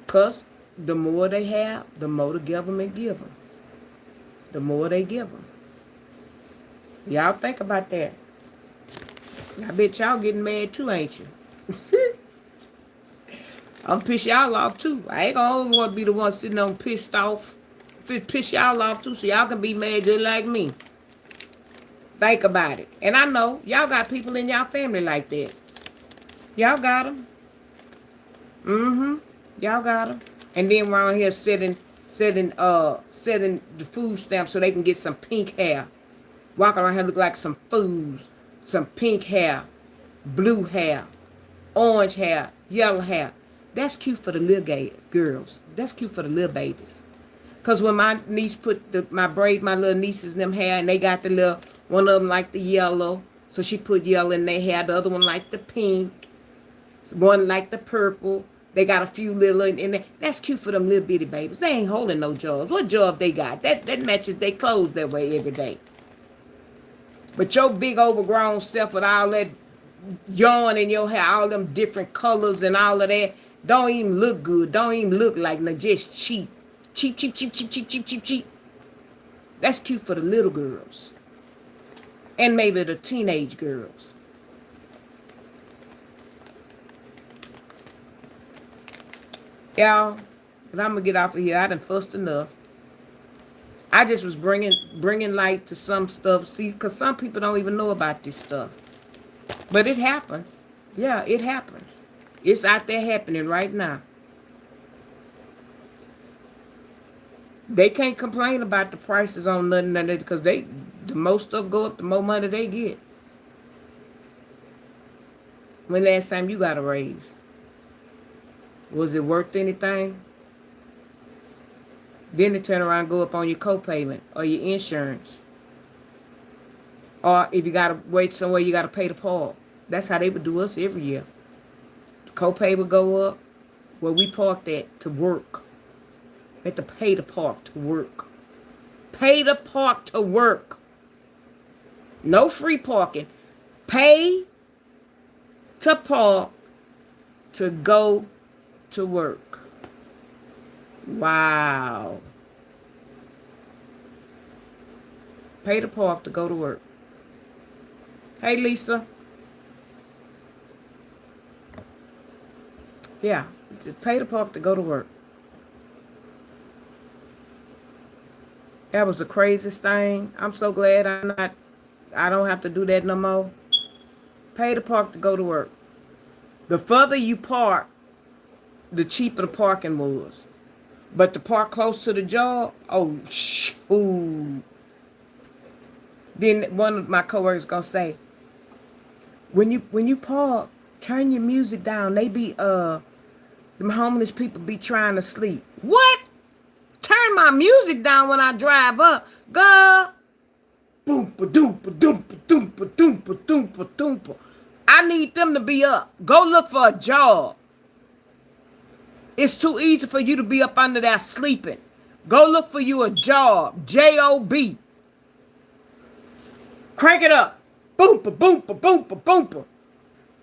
Because the more they have, the more the government give them. The more they give them. Y'all think about that. I bet y'all getting mad too, ain't you? I'm piss y'all off too. I ain't gonna always want to be the one sitting on pissed off. Piss y'all off too, so y'all can be mad just like me. Think about it. And I know y'all got people in y'all family like that. Y'all got them. Y'all got them. And then around here setting the food stamps so they can get some pink hair. Walking around here look like some fools. Some pink hair, blue hair, orange hair, yellow hair. That's cute for the little girls. That's cute for the little babies. Because when my niece put my little nieces in them hair, and they got the little, one of them like the yellow. So she put yellow in their hair. The other one like the pink. One like the purple. They got a few little in there. That's cute for them little bitty babies. They ain't holding no jobs. What job they got? That matches their clothes that way every day. But your big overgrown self with all that yarn in your hair, all them different colors and all of that, don't even look good. Don't even look like no, just cheap. Cheap. That's cute for the little girls. And maybe the teenage girls. Y'all, but I'm going to get off of here. I done fussed enough. I just was bringing light to some stuff. See, because some people don't even know about this stuff. But it happens. Yeah, it happens. It's out there happening right now. They can't complain about the prices on nothing because the most stuff go up, the more money they get. When last time you got a raise? Was it worth anything? Then they turn around and go up on your co-payment or your insurance. Or if you got to wait somewhere, you got to pay the park. That's how they would do us every year. The co-pay would go up where we parked at to work. We had to pay the park to work. Pay the park to work. No free parking. Pay to park to go to work. Wow. Pay to park to go to work. Hey, Lisa. Yeah, just pay to park to go to work. That was the craziest thing. I'm so glad I don't have to do that no more. Pay to park to go to work. The further you park, the cheaper the parking was. But to park close to the job, oh, shoo. Then one of my coworkers gonna say, when you park, turn your music down. They be them homeless people be trying to sleep. What? Turn my music down when I drive up. Go. Boom ba doom ba doom ba doom ba doom ba doom ba doom ba. I need them to be up. Go look for a job. It's too easy for you to be up under there sleeping. Go look for you a job. J-O-B. Crank it up. Boom ba boom ba boom ba boom ba.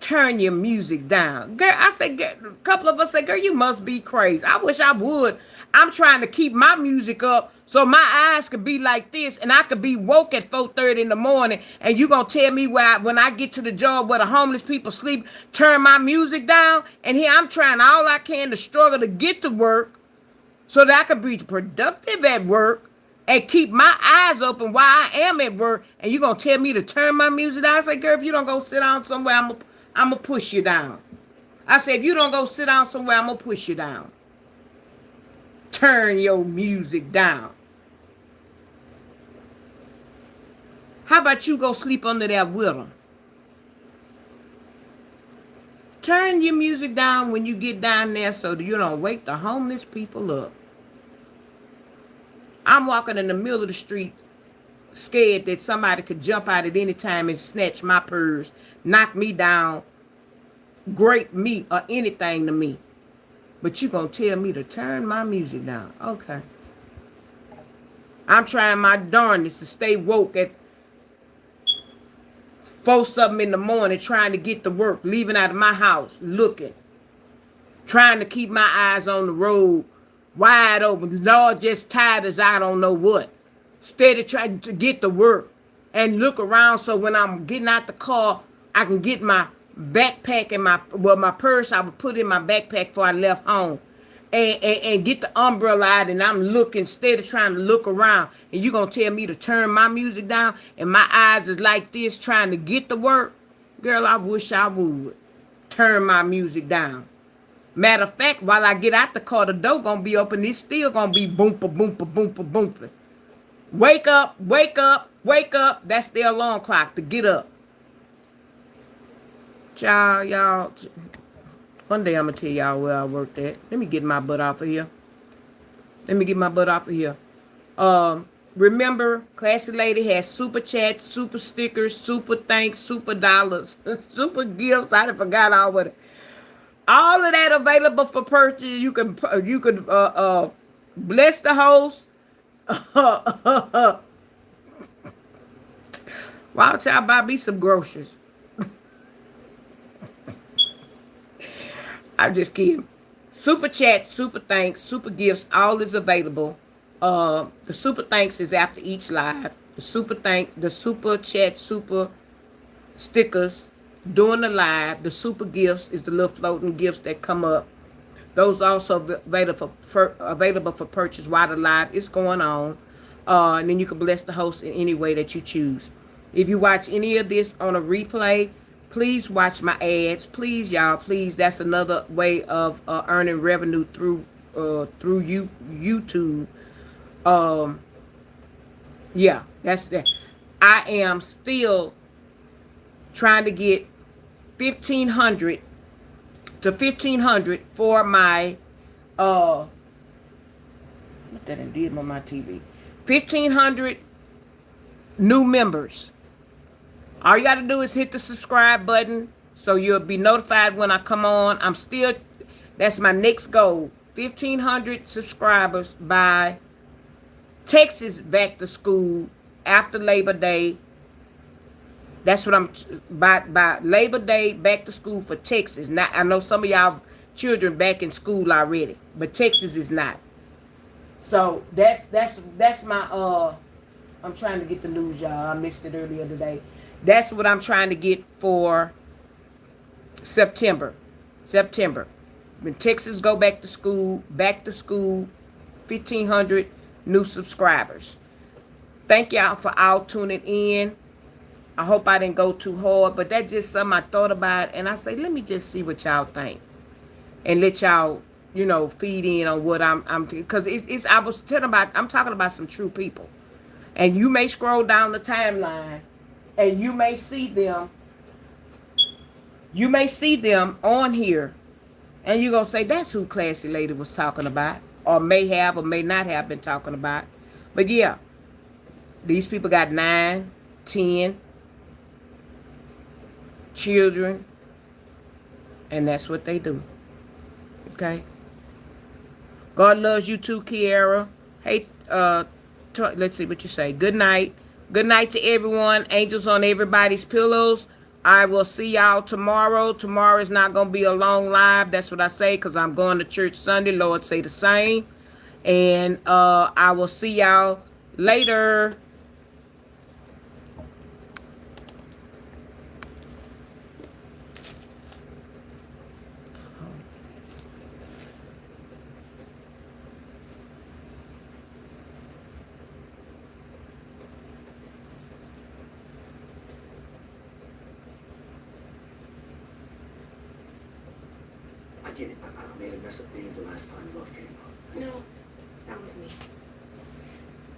Turn your music down. Girl, I say, girl, a couple of us say, girl, you must be crazy. I wish I would. I'm trying to keep my music up so my eyes could be like this and I could be woke at 4:30 in the morning and you going to tell me when I get to the job where the homeless people sleep, turn my music down? And here I'm trying all I can to struggle to get to work so that I can be productive at work and keep my eyes open while I am at work. And you going to tell me to turn my music down? I say, girl, if you don't go sit down somewhere, I'm going to push you down. I say, if you don't go sit down somewhere, I'm going to push you down. Turn your music down. How about you go sleep under that with them? Turn your music down when you get down there so that you don't wake the homeless people up. I'm walking in the middle of the street scared that somebody could jump out at any time and snatch my purse, knock me down, grape me, or anything to me. But you gonna tell me to turn my music down. Okay. I'm trying my darndest to stay woke at 4-something in the morning, trying to get to work, leaving out of my house, looking. Trying to keep my eyes on the road, wide open. Lord, just tired as I don't know what. Steady trying to get to work and look around so when I'm getting out the car, I can get my backpack and my purse I would put in my backpack before I left home and get the umbrella out and I'm looking, steady trying to look around, and you gonna tell me to turn my music down and my eyes is like this trying to get to work? Girl, I wish I would. Turn my music down. Matter of fact, while I get out the car, the door gonna be open. It's still gonna be boompa boompa boompa boompa. Wake up, wake up, wake up. That's the alarm clock to get up. Y'all, one day I'm going to tell y'all where I worked at. Let me get my butt off of here. Remember, Classy Lady has super chats, super stickers, super thanks, super dollars, super gifts. I done forgot all of it. All of that available for purchase. You can bless the host. Why don't y'all buy me some groceries? I'm just kidding. Super chat, super thanks, super gifts, all is available. The super thanks is after each live. The super chat, super stickers during the live. The super gifts is the little floating gifts that come up. Those also available for purchase while the live is going on. And then you can bless the host in any way that you choose. If you watch any of this on a replay, please watch my ads. Please, y'all. Please, that's another way of earning revenue through YouTube. Um, yeah, that's that. I am still trying to get 1,500 to 1,500 for my what that I did on my TV. 1,500 new members. All you got to do is hit the subscribe button so you'll be notified when I come on. I'm still, that's my next goal. 1,500 subscribers by Texas back to school after Labor Day. That's what I'm, by Labor Day back to school for Texas. Now, I know some of y'all children back in school already, but Texas is not. So that's my I'm trying to get the news, y'all. I missed it earlier today. That's what I'm trying to get for September. September. When Texas go back to school, 1,500 new subscribers. Thank y'all for all tuning in. I hope I didn't go too hard, but that's just something I thought about, and I say, let me just see what y'all think, and let y'all, feed in on what I'm because it's I was telling about, I'm talking about some true people, and you may scroll down the timeline, and you may see them on here, and you're gonna say that's who Classy Lady was talking about, or may have or may not have been talking about, but yeah, these people got 9, 10 children, and that's what they do. Okay. God loves you too, Kiara. Hey, let's see what you say. Good night. Good night to everyone. Angels on everybody's pillows. I will see y'all tomorrow. Tomorrow is not going to be a long live. That's what I say, because I'm going to church Sunday. Lord say the same. And I will see y'all later. I get it. I made a mess of things the last time love came up. No, that was me.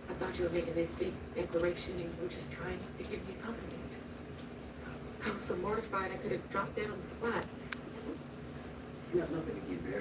I thought you were making this big declaration and you were just trying to give me a compliment. I was so mortified I could have dropped dead on the spot. You have nothing to give there.